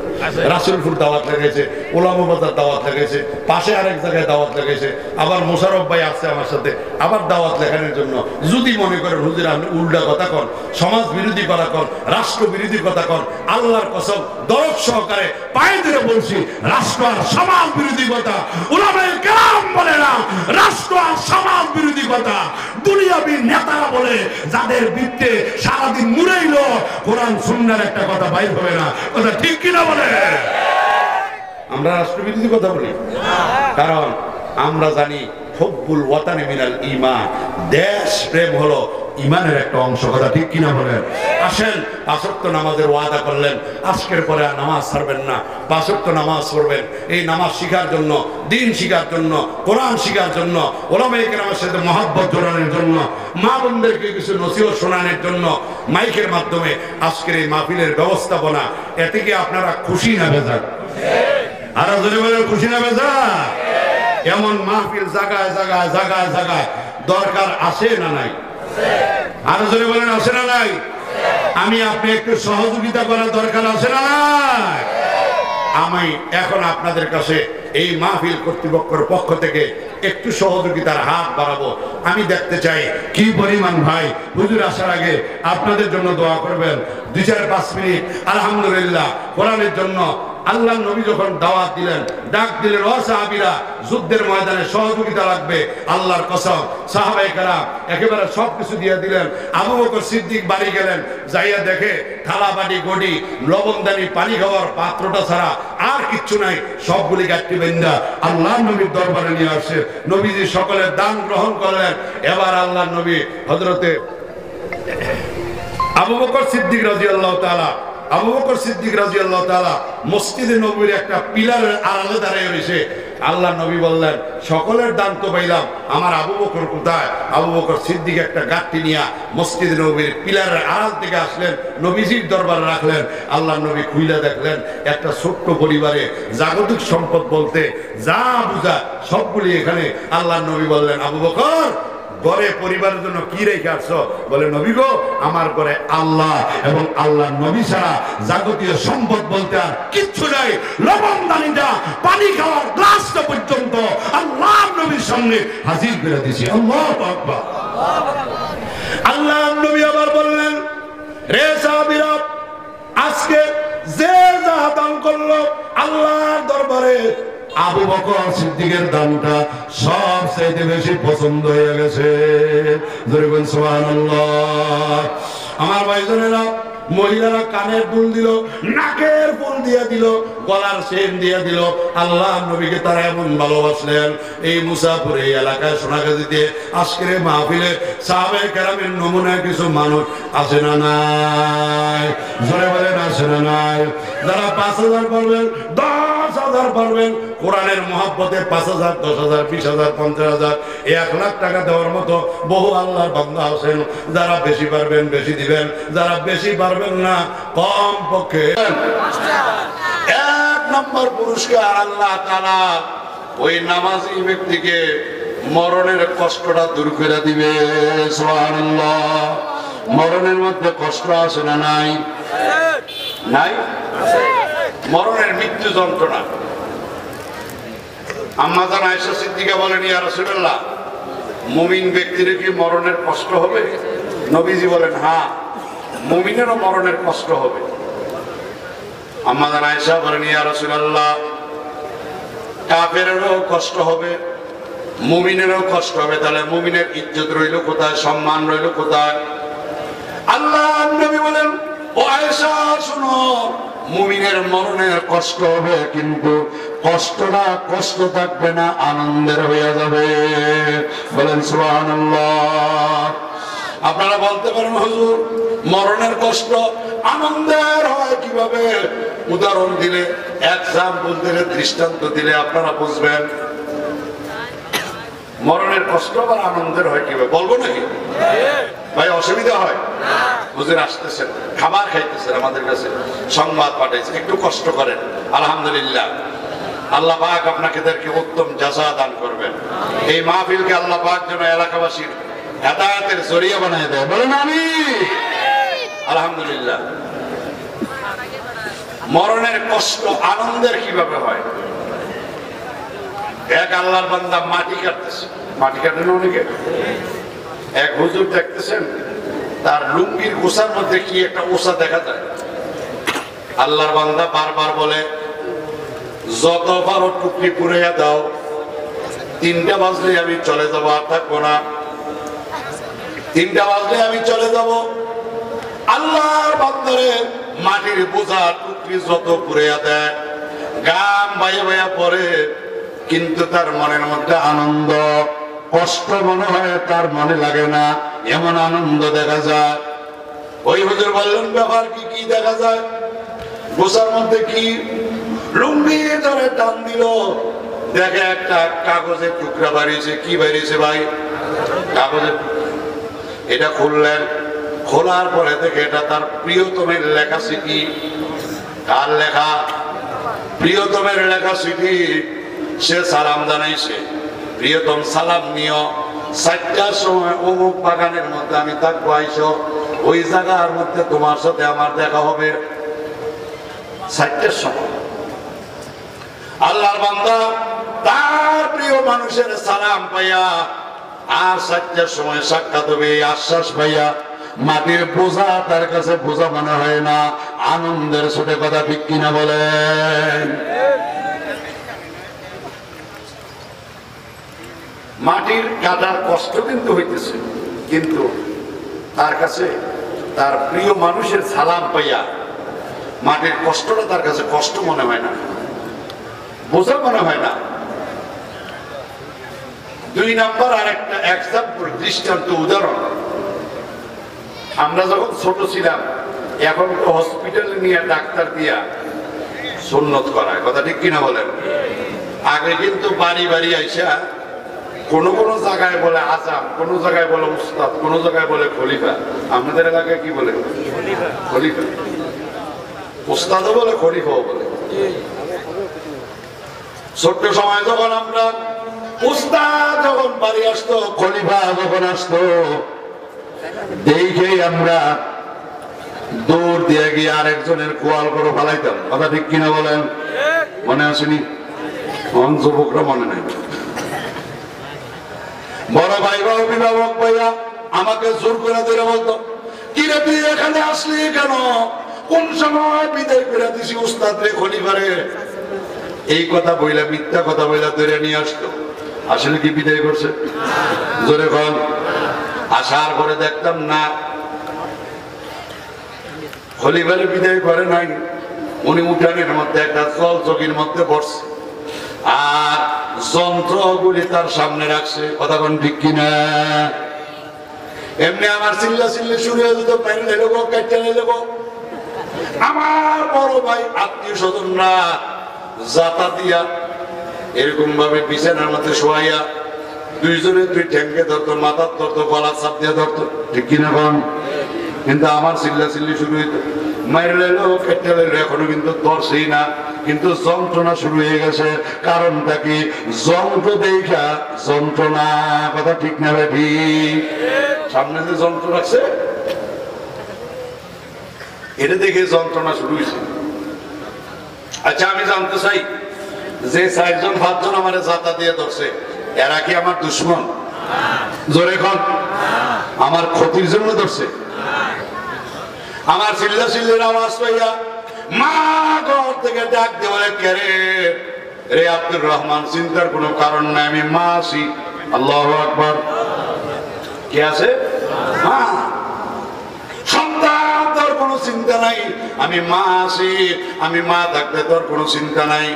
রাসুলপুর দাওয়াত লাগাইছে, ওলামাবাজার দাওয়াত লাগাইছে, পাশে আরেক জায়গায় দাওয়াত লাগাইছে। আবার মোশারফ ভাই আসছে আমার সাথে আবার দাওয়াত লেখানোর জন্য। যদি মনে করেন হুজুর আপনি উল্টা কথা কন, সমাজ বিরোধী কথা কন, রাষ্ট্র বিরোধী কথা কন, আল্লাহর কসম দরদ সহকারে পায়ে ধরে বলছি, রাষ্ট্র আর সমাজ বিরোধী কথা উলামায়ে কেরাম বলে না, রাষ্ট্র আর সমাজ বিরোধী কথা দুনিয়াবি নেতারা বলে, যাদের বৃত্তে সারাদিন মুড়াইল, কোরআন সুন্নাহর একটা কথা বাইর হবে না। কথা ঠিক কিনা বলে? আমরা রাষ্ট্রবিরোধী কথা বলি, কারণ আমরা জানি হুব্বুল ওয়াতানি মিনাল ঈমান, দেশ প্রেম হলো ইমানের একটা অংশ। কথা ঠিক কিনা বলেন? আসেন, 5 ওয়াক্ত নামাজের ওয়াদা করলেন, আজকের পরে আর নামাজ ছাড়বেন না, 5 ওয়াক্ত নামাজ পড়বেন। এই নামাজ শিখার জন্য, দিন শিখার জন্য, কোরআন শিখার জন্য, ওলামায়ে কেরামের সাথে মহব্বত জোড়ানোর জন্য, মা বোনদেরকে কিছু নসিহত শোনানোর জন্য মাইকের মাধ্যমে আজকের এই মাহফিলের ব্যবস্থাপনা। এতে কি আপনারা খুশি না বেজার? আর যদি বলেন খুশি না বেজার? এমন মাহফিল জায়গায় জায়গায় জায়গায় জায়গায় দরকার আছে না নাই? আরো জোরে বলেন আছে না নাই? আমি আপনি একটু সহযোগিতা করার দরকার আছে না নাই? আমি এখন আপনাদের কাছে এই মাহফিল কর্তৃপক্ষের পক্ষ থেকে একটু সহযোগিতার হাত বাড়াবো। আমি দেখতে চাই কি পরিমাণ ভাই হুজুর আসার আগে আপনাদের জন্য দোয়া করবেন। 2-4-5 মিনিট আলহামদুলিল্লাহ কোরআনের জন্য। আল্লাহ নবী যখন দাওয়াত দিলেন, ডাক দিলেন, ও সাহাবীরা যুদ্ধের ময়দানে সহযোগিতা লাগবে, আল্লাহর কসম সাহাবায়ে কেরাম একেবারে সবকিছু দিয়ে দিলেন। আবু বকর সিদ্দিক বাড়ি গেলেন, যাইয়া দেখে থালা বাটি গড়ি লবণদানি পানি খাওয়ার পাত্রটা ছাড়া আর কিচ্ছু নাই, সবগুলি গাঁটটি বেঁধা আল্লাহ নবীর দরবারে নিয়ে আসে। নবীজি সকলের দান গ্রহণ করলেন। এবার আল্লাহ নবী হযরতে আবু বকর সিদ্দিক রাদিয়াল্লাহু তাআলা মসজিদে নববীর একটা পিলারের আড়ালে দাঁড়িয়ে রয়েছে। আল্লাহ নবী বললেন, সকলের দান তো পাইলাম, আমার আবু বকর কোথায়? আবু বকর সিদ্দিক একটা গাঁটটি নিয়ে মসজিদ নবীর পিলারের আড়াল থেকে আসলেন, নবীজির দরবারে রাখলেন। আল্লাহ নবী খুইলা দেখলেন একটা ছোট্ট পরিবারে জাগতিক সম্পদ বলতে যা বুঝা সবগুলি এখানে। আল্লাহ নবী বললেন, আবু বকর, ঘরে পরিবারের জন্য কি রেখে আসছো? বলে, নবী গো, আমার ঘরে আল্লাহ এবং আল্লাহ নবী ছাড়া জাগতীয় সম্পদ বলতে আর কিচ্ছু নাই। লবণদানিটা, পানি খাওয়ার গ্লাসটা পর্যন্ত আল্লাহ নবীর সামনে হাজির করে দিয়েছি। আল্লাহু আকবার। আল্লাহ নবী আবার বললেন, রে সাহাবীরা, আজকে যে যা দান করলো আল্লাহর দরবারে আবু বকর সিদ্দিকের দানটা সবচেয়ে বেশি পছন্দ হয়ে গেছে। সুবহানাল্লাহ। আমার ভাইজানেরা, মহিলারা কানের দুল দিল, নাকের ফুল দিয়ে দিল, গলার চেন দিয়ে দিল। আল্লাহ নবীকে তারা এমন ভালোবাসলেন। এই মুসাফির এই এলাকায় সোনাগাজীতে আজকের মাহফিলে সাহাবায়ে কেরামের নমুনা কিছু মানুষ আছে না নাই? জোরে বলেন, আছে না নাই? যারা 5,000 পারবেন, 10,000 পারবেন, কোরআনের মহব্বতে 5,000, 10,000, 20,000, 50,000, 1 লাখ টাকা দেওয়ার মতো বহু আল্লাহর বান্দা আছেন। যারা বেশি পারবেন বেশি দিবেন, যারা বেশি পারবেন না কম পক্ষে 1 নম্বর পুরস্কার আল্লাহ তাআলা ওই নামাজি ব্যক্তিকে মরণের কষ্টটা দূর করে দিবে। সুবহানাল্লাহ। মরণের মধ্যে কষ্ট আছে না নাই? নাই? মরণের মৃত্যু যন্ত্রণা। আম্মা জান আয়েশা সিদ্দিকা বলেন, ইয়া রাসূলুল্লাহ, মুমিন ব্যক্তির কি মরণের কষ্ট হবে? নবীজি বলেন, হ্যাঁ, মুমিনেরও মরণের কষ্ট হবে। আম্মা জান আয়েশা বলেন, ইয়া রাসূলুল্লাহ, কাফেরেরও কষ্ট হবে, মুমিনেরও কষ্ট হবে। তাহলে মুমিনের ইজ্জত রইল কোথায়? সম্মান রইল কোথায়? আল্লাহ নবী বলেন, ও আয়েশা শুনো, মুমিনের মরণের কষ্ট হবে, কিন্তু কষ্টটা কষ্ট থাকবে না, আনন্দের হয়ে যাবে। বলেন সুবহানাল্লাহ। আপনারা বলতে পারেন, হুজুর, মরণের কষ্ট আনন্দের হয় কিভাবে? উদাহরণ দিলে, এক্সাম্পল দিলে, দৃষ্টান্ত দিলে আপনারা বুঝবেন মরণের কষ্ট আবার আনন্দের হয় কিভাবে। বলবো নাকি ভাই? অসুবিধা হয়? হুজুর আসতেছেন, খাবার খাইতেছেন, আমাদের কাছে সংবাদ পাঠাইছেন, একটু কষ্ট করেন। আলহামদুলিল্লাহ, আল্লাহ পাক আপনাদেরকে উত্তম জাযা দান করবেন। এই মাহফিলকে আল্লাহ পাক যেন এলাকাবাসীর হেদায়েতের জরিয়া বানায় দেয়। বলেন আমিন। আলহামদুলিল্লাহ। মরণের কষ্ট আনন্দের কিভাবে হয়? এক আল্লাহর বান্দা মাটি কাটতেছে, মাটি কাটেন অনেকে। এক হুজুর দেখতেছেন, তার লুঙ্গির গোছার মধ্যে কি একটা ওষা দেখা যায়। আল্লাহর বান্দা বারবার বলে, যত পারো টুকরি পুড়াইয়া দাও, 3টা বাজলে আমি চলে যাবো, আর থাকবো না। 3টা বাজলে আমি চলে যাব। আল্লাহর বান্দারে মাটির বোঝা টুকরি যত পুড়াইয়া দেয়, গাম বাইয়া বাইয়া পড়ে, কিন্তু তার মনের মধ্যে আনন্দ, কষ্ট মনে হয় তার মনে লাগে না, এমন আনন্দ দেখা যায়। ওই হুজুর বললেন, ব্যাপার কি? কি দেখা যায়? গোছার মধ্যে কি? লুঙ্গি ধরে টান দিল, দেখে একটা কাগজের টুকরা বাড়িয়েছে। কি বাড়িয়েছে ভাই? কাগজের। এটা খুললেন, খোলার পরে দেখে এটা তার প্রিয়তমের লেখা চিঠি। কার লেখা? প্রিয়তমের লেখা চিঠি। সে সালাম জানাইছে, প্রিয়তম সালাম নিও, 4টার সময় অমুক বাগানের মধ্যে আমি থাকবো, আইসো, ওই জায়গার মধ্যে তোমার সাথে আমার দেখা হবে 4টার সময়। আল্লাহর বান্দা তার প্রিয় মানুষের সালাম পাইয়া আর 4টার সময় সাক্ষাৎ হবে, আশ্বাস পাইয়া মাটির বোঝা তার কাছে বোঝা মনে হয় না, আনন্দের ছোটে কথা। ঠিক কিনা বলেন? মাটির কাটার কষ্ট কিন্তু হইতেছে, কিন্তু তার কাছে তার প্রিয় মানুষের সালাম পাইয়া মাটির কষ্টটা তার কাছে কষ্ট মনে হয় না, বোঝা মনে হয় না। 2 নাম্বার আর একটা এক্সাম্পল, দৃষ্টান্ত, উদাহরণ। আমরা যখন ছোট ছিলাম, এখন তো হসপিটালে নিয়ে ডাক্তার দিয়া সুন্নত করায়। কথা ঠিক কিনা বলেন? আগে কিন্তু বাড়ি বাড়ি আইসা কোন কোন জায়গায় বলে আজাম, কোন জায়গায় বলে উস্তাদ, কোন জায়গায় বলে খলিফা। আমাদের এলাকায় কি বলে? খলিফা। উস্তাদও বলে, খলিফাও বলে। ছোট্ট সময় যখন আমরা উস্তাদ যখন বাড়ি আসতো, খলিফা যখন আসতো, দেখেই আমরা দৌড় দিয়ে গিয়ে আরেকজনের কোয়াল করে ফালাইতাম। কথা ঠিক কিনা বলেন? মনে আসেনি? যুবকরা মনে নাই। বড় ভাই বা অভিভাবক ভাইয়া আমাকে জোর করে ধরে বলতো, কিরে তুই এখানে আসলি কেন? কোন সময় বিদায় করে দিছি উস্তাদ রে, খলিফারে? এই কথা বইলা, মিথ্যা কথা বইলা ধরে নিয়ে আসতো। আসলে কি বিদায় করছে? জোরে কন। আসার পরে দেখতাম না, খলিফারে বিদায় করে নাই। উনি উঠানের মধ্যে একটা জল চকির মধ্যে বসছে আর যন্ত্রগুলি তার সামনে রাখছে। কথা কোন ঠিক কিনা? এমনি আমার চিল্লা চিল্লি শুরু হয়ে যেত, প্যান্ডে নেবো, কাটতে নেবো। আমার বড় ভাই আত্মীয় স্বজনরা জাতা দিয়া এরকম ভাবে বিছানার মধ্যে শোয়াইয়া দুইজনে দুই ঠ্যাঙ্কে ধরতো, মাথার ধরতো, গলার চাপ দিয়ে ধরতো। ঠিক কিনা কোন? কিন্তু আমার চিল্লা চিল্লি শুরু হইত, মাইরে লেলো, কেটে লেলো, এখনো কিন্তু ধরছেই না, কিন্তু যন্ত্রণা শুরু হয়ে গেছে। কারণটা কি? যন্ত্র দেখা যন্ত্রণা। কথা ঠিক না ভাই? সামনে যে যন্ত্র রাখছে এটা দেখে যন্ত্রণা শুরু হয়েছে। আচ্ছা, আমি জানতে চাই যে 4জন 5জন আমার জাতা দিয়ে ধরছে, এরা কি আমার দুশ্মন? জোরে কন। আমার ক্ষতির জন্য ধরছে? আমার চিল্লা চিল্লির আওয়াজ পাইয়া মা ঘর থেকে ডাক দিয়ে বলে, কে রে? রে আব্দুর রহমান, চিন্তার কোনো কারণ নাই, আমি মা আছি। আল্লাহু আকবার। কে আছে? মা। সন্তান তোর কোনো চিন্তা নাই, আমি মা আছি। আমি মা থাকতে তোর কোনো চিন্তা নাই।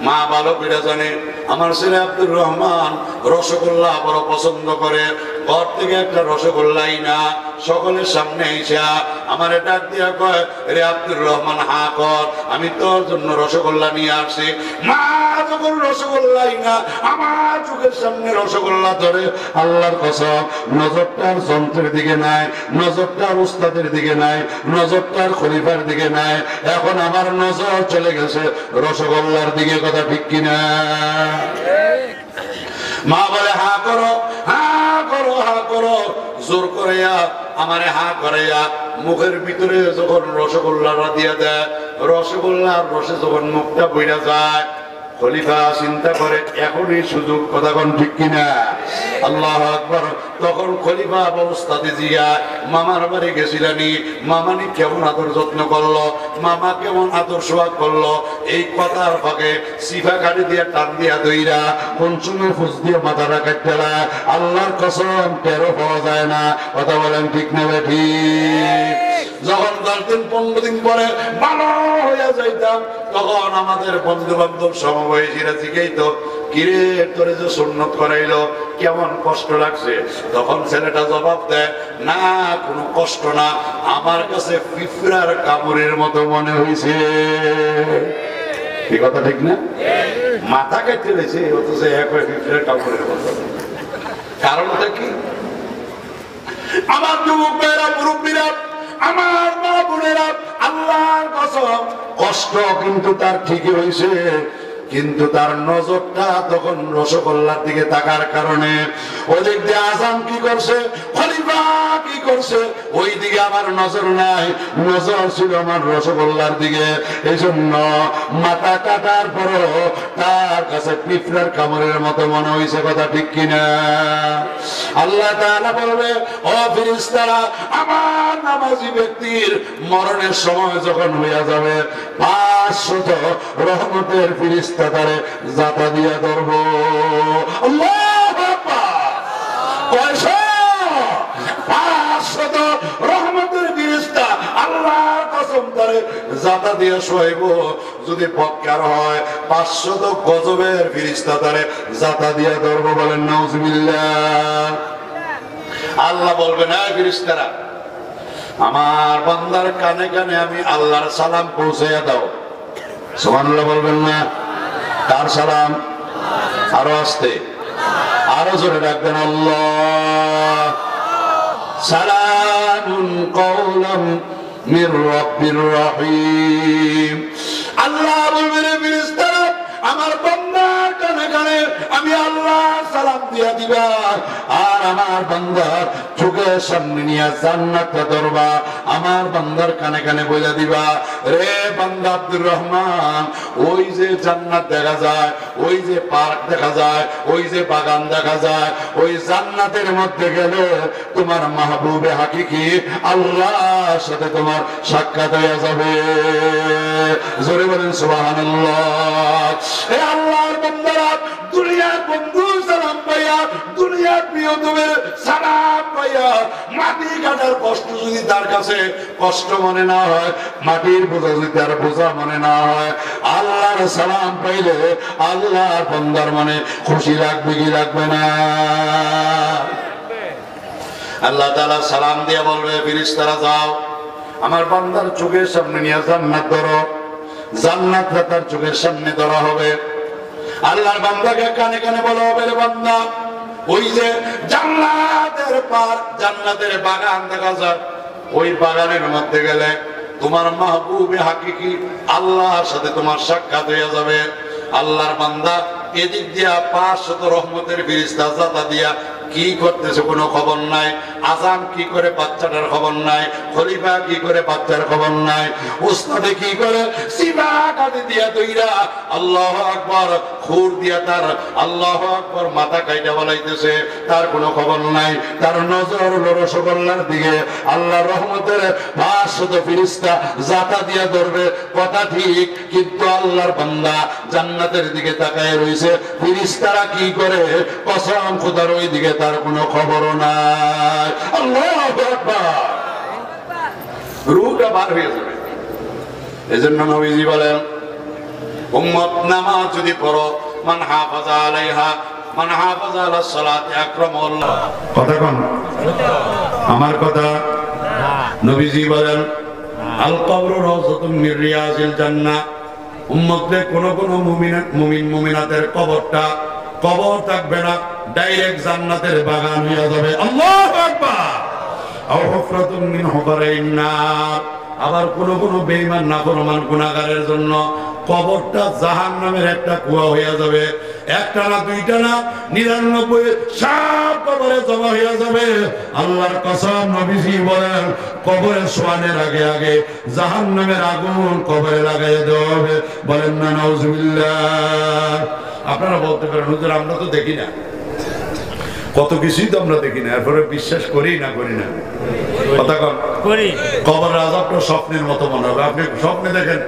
মা ভালো করে জানে আমার ছেলে আব্দুর রহমান রসগোল্লা বড় পছন্দ করে। ঘর থেকে একটা রসগোল্লাই না, সকলের সামনে আইসা আমার ডাক দিয়া কয়, রে আব্দুর রহমান, হা কর, আমি তোর জন্য রসগোল্লা নিয়ে আসছি। মা যখন রসগোল্লাই না আমার চোখের সামনে রসগোল্লা ধরে, আল্লাহর কসম, নজরটার যন্ত্রের দিকে নাই, নজরটার উস্তাদের দিকে নাই, নজরটার খলিফার দিকে নাই, এখন আমার নজর চলে গেছে রসগোল্লার দিকে। কথা ঠিক কিনা? মা বলে, হা করো, হা করো, হা করো। জোর করে আমারে হা করে মুখের ভিতরে যখন রসগোল্লাটা দিয়ে দেয়, রসগোল্লার রসে যখন মুখটা বইরা যায়, খলিফা চিন্তা করে এখনই সুযোগ। কথা কোন ঠিক কিনা? আল্লাহু আকবার। তখন খলিফা অবস্থাতে জিয়া মামার বাড়ি গেছিলানি, মামানি কেমন আদর যত্ন করলো, মামা কেমন আদর সোহাগ করলো, এই কথার ফাঁকে সিফা কাটি দিয়ে টান দিয়া দইরা কোন সময় ফুস দিয়ে মাথাটা কাটতে লাগে, আল্লাহর কসম টেরো পাওয়া যায় না। কথা বলেন ঠিক না বেঠি? যখন 10 দিন 15 দিন পরে ভালো হইয়া যাইতাম, তখন আমাদের বন্ধু বান্ধব সমবয়সীরা জিজ্ঞাসা, কিরে তোরে যে সুন্নত করাইলো কেমন কষ্ট লাগছে? তখন ছেলেটা জবাব দেয়, না কোনো কষ্ট না, আমার কাছে পিঁপড়ার কামড়ের মতো মনে হয়েছে। এই কথা ঠিক না? মাথা কেটে রয়েছে অথচ একবার পিঁপড়ার কামড়ের মতো। কারণটা কি? আমার যুবক ভাইয়েরা, মুরব্বীরা, আমার মা বোনেরা, আল্লাহর কসম, কষ্ট কিন্তু তার ঠিকই হয়েছে, কিন্তু তার নজরটা তখন রসগোল্লার দিকে থাকার কারণে ওদিক দিয়ে আজান কি করছে, খলিফা কি করছে, ওই দিকে আমার নজর নাই, নজর ছিল আমার রসগোল্লার দিকে। এই জন্য মাথা কাটার পরও তার কাছে পিঁপড়ার কামড়ের মতো মনে হয়েছে। কথা ঠিক কিনা? আল্লাহ তাআলা বলবে, ও ফেরেশতারা, আমার নামাজি ব্যক্তির মরণের সময় যখন হইয়া যাবে 500 রহমতের ফেরেশতা তারে জাতা দিয়া ধরবো। আল্লাহু আকবার। 500 রহমতের ফেরেশতা আল্লাহর কসম তারে জাতা দিয়া শোয়াইব। যদি বক্কার হয় 500 গজবের ফেরেশতা তারে জাতা দিয়া ধরবো। বলেন নাউজুবিল্লাহ। আল্লাহ বলবেন, না ফেরেশতারা, আমার বান্দার কানে কানে আমি আল্লাহর সালাম পৌঁছাইয়া দাও। সুবহানাল্লাহ বলবেন না? কার সালাম? আরো আসতে, আরো জোরে ডাকবেন আল্লাহ। সালামুন কওলাম মির রাব্বির রহিম। আল্লাহ বলবেন ফেরেশতারা আমার বান্দার কানে কানে আমি আল্লাহ সালাম দিয়া দিবা, আর আমার বান্দার চোখের সামনে নিয়ে জান্নাতটা ধরবা, আমার বান্দার কানে কানে বলে দিবা, রে বান্দা আব্দুর রহমান, ওই যে জান্নাত দেখা যায়, ওই যে পার্ক দেখা যায়, ওই যে বাগান দেখা যায়, ওই জান্নাতের মধ্যে গেলে তোমার মাহবুবে হাকিকি আল্লাহর সাথে তোমার সাক্ষাৎ হয়ে যাবে। জোরে বলেন সুবহানাল্লাহ। এ আল্লাহর বান্দারা, দুনিয়ার বন্ধু সালাম পাইয়া, দুনিয়ার প্রিয়তমের সালাম পাইয়া, মাটি কাটার কষ্ট যদি তার কাছে কষ্ট মনে না হয়, মাটির বোঝা যদি তার বোঝা মনে না হয়, আল্লাহর সালাম পাইলে আল্লাহর বান্দার মনে খুশি লাগবে কি লাগবে না? আল্লাহ তাআলা সালাম দিয়ে বলবে, ফেরেশতারা যাও আমার বান্দার চোখের সামনে নিয়ে জান্নাত ধরো। জান্নাতটা তার চোখের সামনে ধরা হবে। আল্লাহর বান্দাকে কানে কানে বলা হবে, রে বান্দা, ওই যে জান্নাতের পার্ক, জান্নাতের বাগান দেখা যায়, ওই বাগানের মধ্যে গেলে তোমার মাহবুবে হাকিকি আল্লাহর সাথে তোমার সাক্ষাৎ হয়ে যাবে। আল্লাহর বান্দা এদিক দিয়া 500 রহমতের ফেরেশতা জাতা দিয়া কি করতেছে কোনো খবর নাই, আজান কি করে বাচ্চাটার খবর নাই, খলিফা কি করে বাচ্চার খবর নাই, উস্তাদে কি করে সিবা কাটে দিয়া দইরা আল্লাহু আকবার খুর দিয়া তার আল্লাহু আকবার মাথা কাইটা বলাইতেছে, তার কোনো খবর নাই। তার নজর হলো রসগোল্লার দিকে। আল্লাহর রহমতের 500 ফেরেশতা জাতা দিয়া ধরবে, কথা ঠিক, কিন্তু আল্লাহর বান্দা জান্নাতের দিকে তাকায় রইছে। ফেরেশতারা কি করে কসম খোদার ওই দিকে তার কোনো খবর নাই। আল্লাহু আকবার। রূহটা বার হয়ে যাবে। এজন্য নবীজি বলেন, উম্মত নামাজ যদি পড়ো, মান হাফাজা আলাইহা মান হাফাজা আলাস সালাতি আকরামাল্লাহ। কথা কোন? আমার কথা। নবীজি বলেন, আল কবরু রাওযাতুম মির রিয়াজিল জান্নাহ। উম্মতদের কোন কোন মুমিন মুমিনাতের কবর থাকবে না, ডাইরেক্ট জান্নাতের বাগান হয়ে যাবে। আল্লাহু আকবার। আও হুফরাতুম মিন হুফারাইন নার। আবার কোন কোন বেঈমান নাফরমান গুনাহগারের জন্য কবরটা জাহান্নামের একটা কুয়া হয়ে যাবে। একটা না, দুইটা না, 99 সব কবরে জমা হয়ে যাবে। আল্লাহর কসম, নবীজি বলেন, কবরে শোয়ানোর আগে আগে জাহান্নামের আগুন কবরে লাগাইয়া দেওয়া হবে। বলেন না নাউজুবিল্লাহ। আপনারা বলতে পারেন, হুজুর আমরা তো দেখি না, কত কিছুই তো আমরা দেখি না, এরপরে বিশ্বাস করি না করি না? কথা করি। কবরের আযাবটা স্বপ্নের মতো মনে হবে। আপনি স্বপ্নে দেখেন,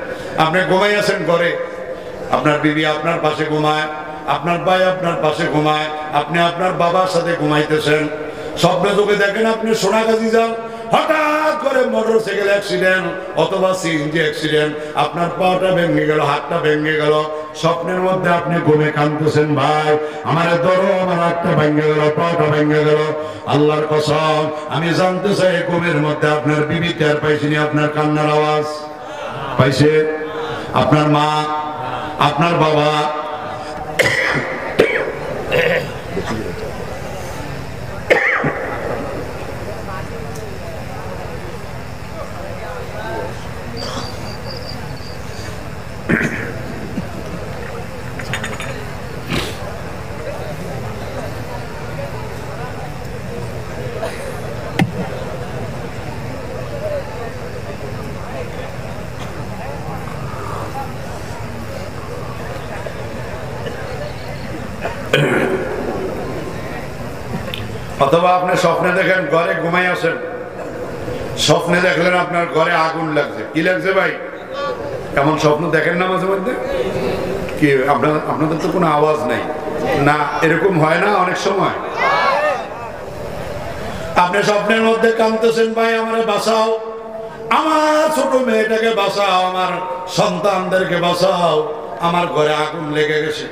আপনি ঘুমাই আছেন ঘরে, আপনার বিবি আপনার পাশে ঘুমায়, আপনার ভাই আপনার পাশে ঘুমায়, আপনি আপনার বাবার সাথে ঘুমাইতেছেন। স্বপ্নে চোখে দেখেন আপনি সোনাগাজী যান, হঠাৎ করে মোটরসাইকেল অ্যাক্সিডেন্ট অথবা সিএনজি অ্যাক্সিডেন্ট, আপনার পাটা ভেঙে গেল, হাতটা ভেঙে গেল। স্বপ্নের মধ্যে আপনি ঘুমে কাঁদতেছেন, ভাই আমার ধরো, আমার হাতটা ভেঙে গেল, পাটা ভেঙে গেল। আল্লাহর কসম, আমি জানতে চাই ঘুমের মধ্যে আপনার বিবি টের পাইছেনি আপনার কান্নার আওয়াজ? পাইছে? আপনার মা, আপনার বাবা? অথবা আপনি স্বপ্নে দেখেন ঘরে ঘুমাই আছেন, স্বপ্নে দেখলেন আপনার ঘরে আগুন লাগছে। কি লাগছে ভাই? এমন স্বপ্ন দেখেন না মাঝে মধ্যে? কি আপনাদের তো কোনো আওয়াজ নেই না? এরকম হয় না অনেক সময়? আপনি স্বপ্নের মধ্যে কাঁদতেছেন, ভাই আমারে বাঁচাও, আমার ছোট মেয়েটাকে বাঁচাও, আমার সন্তানদেরকে বাঁচাও, আমার ঘরে আগুন লেগে গেছে।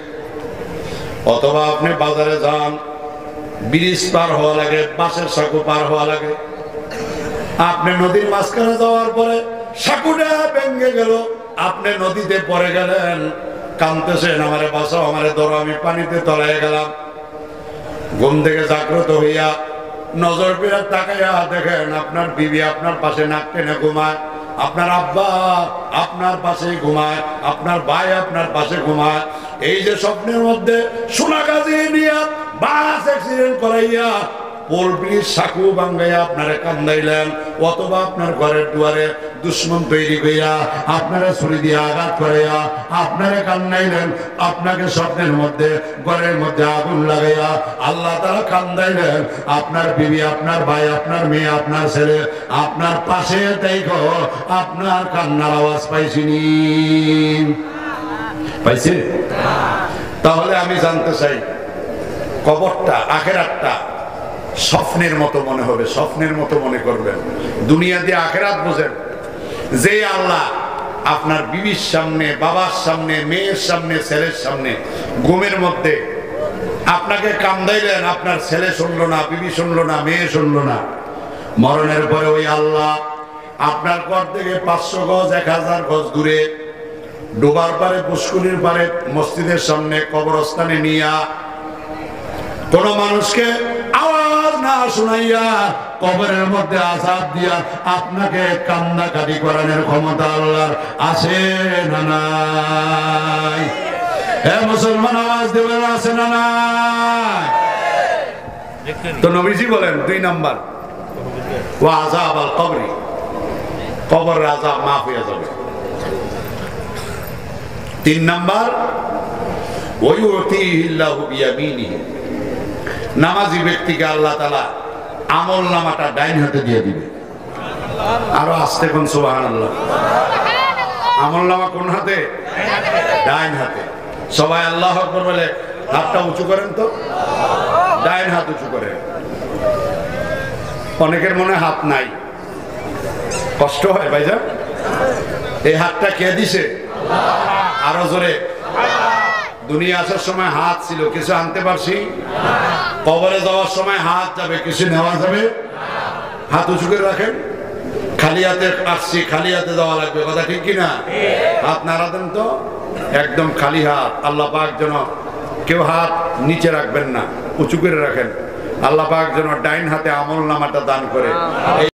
অথবা আপনি বাজারে যান, ব্রিজ পার হওয়া লাগে, বাসের সাঁকো পার হওয়া লাগে, আপনি নদীর মাঝখানে যাওয়ার পরে সাঁকুটা ভেঙে গেল, আপনি নদীতে পড়ে গেলেন, কাঁদতেছেন, আমারে বাঁচাও, আমারে ধরো, আমি পানিতে তলায় গেলাম। ঘুম থেকে জাগ্রত হইয়া নজর ফিরে তাকাইয়া দেখেন আপনার বিবি আপনার পাশে নাক টেনে ঘুমায়, আপনার আব্বা আপনার পাশে ঘুমায়, আপনার ভাই আপনার পাশে ঘুমায়। এই যে স্বপ্নের মধ্যে সোনাগাজী নিয়ে বাস অ্যাক্সিডেন্ট করাইয়া পোলট্রির সাকু বাঙ্গাইয়া আপনারে কান্দাইলেন, অথবা আপনার ঘরের দুয়ারে দুশ্মন তৈরি করিয়া আপনারা ছুরি দিয়ে আঘাত করাইয়া আপনারে কান্দাইলেন, আপনাকে স্বপ্নের মধ্যে ঘরের মধ্যে আগুন লাগাইয়া আল্লাহ তাআলা কান্দাইলেন। আপনার বিবি আপনার ভাই আপনার মেয়ে আপনার ছেলে আপনার পাশে দেখো, আপনার কান্নার আওয়াজ পাইছিনি? পাইছে? তাহলে আমি জানতে চাই, কবরটা আখিরাতটা স্বপ্নের মতো মনে হবে, স্বপ্নের মতো মনে করবেন। দুনিয়া দিয়ে আখিরাত বোঝেন। যে আল্লাহ আপনার বিবির সামনে, বাবার সামনে, মেয়ের সামনে, ছেলের সামনে ঘুমের মধ্যে আপনাকে কান্দাইলেন, আপনার ছেলে শুনলো না, বিবি শুনলো না, মেয়ে শুনলো না। মরণের পরে ওই আল্লাহ আপনার ঘর থেকে 500 গজ 1000 গজ দূরে ডোবার পারে, পুষ্কুনির পারে, মসজিদের সামনে কবরস্থানে নিয়া কোন মানুষকে আওয়াজ না শুনাইয়া কবরের মধ্যে আযাব দিয়া আপনাকে কান্নাকাটি করানোর ক্ষমতা আল্লাহর আছে না নাই? হে মুসলমান, আওয়াজ দেবেন, আছে না নাই? তো নবীজি বলেন 2 নাম্বার, ওয়া আযাব আল কবরি, কবরের আযাব মাফ হয়ে যাবে। 3 নাম্বার, ওয়া ইউতিহিল্লাহু বিয়ামিনিহি, নামাজি ব্যক্তিকে আল্লাহ তাআলা আমল নামাটা ডাইন হাতে দিয়ে দিবে। আরো আস্তে কোন সুবহানাল্লাহ। আমল নামা কোন হাতে? ডাইন হাতে। সবাই আল্লাহু আকবার বলে হাতটা উঁচু করেন তো, ডাইন হাত উঁচু করেন। অনেকের মনে হাত নাই, কষ্ট হয় ভাইজান। এই হাতটা কে দিছে? আরো জোরে। দুনিয়া আসার সময় হাত ছিল, কিছু আনতে পারছি? কবরে যাওয়ার সময় হাত যাবে, কিছু নেওয়া যাবে? হাত উঁচু করে রাখেন। খালি হাতে আসছি, খালি হাতে যাওয়া লাগবে, কথা ঠিক কিনা? হাত নাড়া দেন তো, একদম খালি হাত। আল্লাহ পাক যেন, কেউ হাত নিচে রাখবেন না, উঁচু করে রাখেন। আল্লাহ পাক যেন ডাইন হাতে আমল নামাটা দান করে।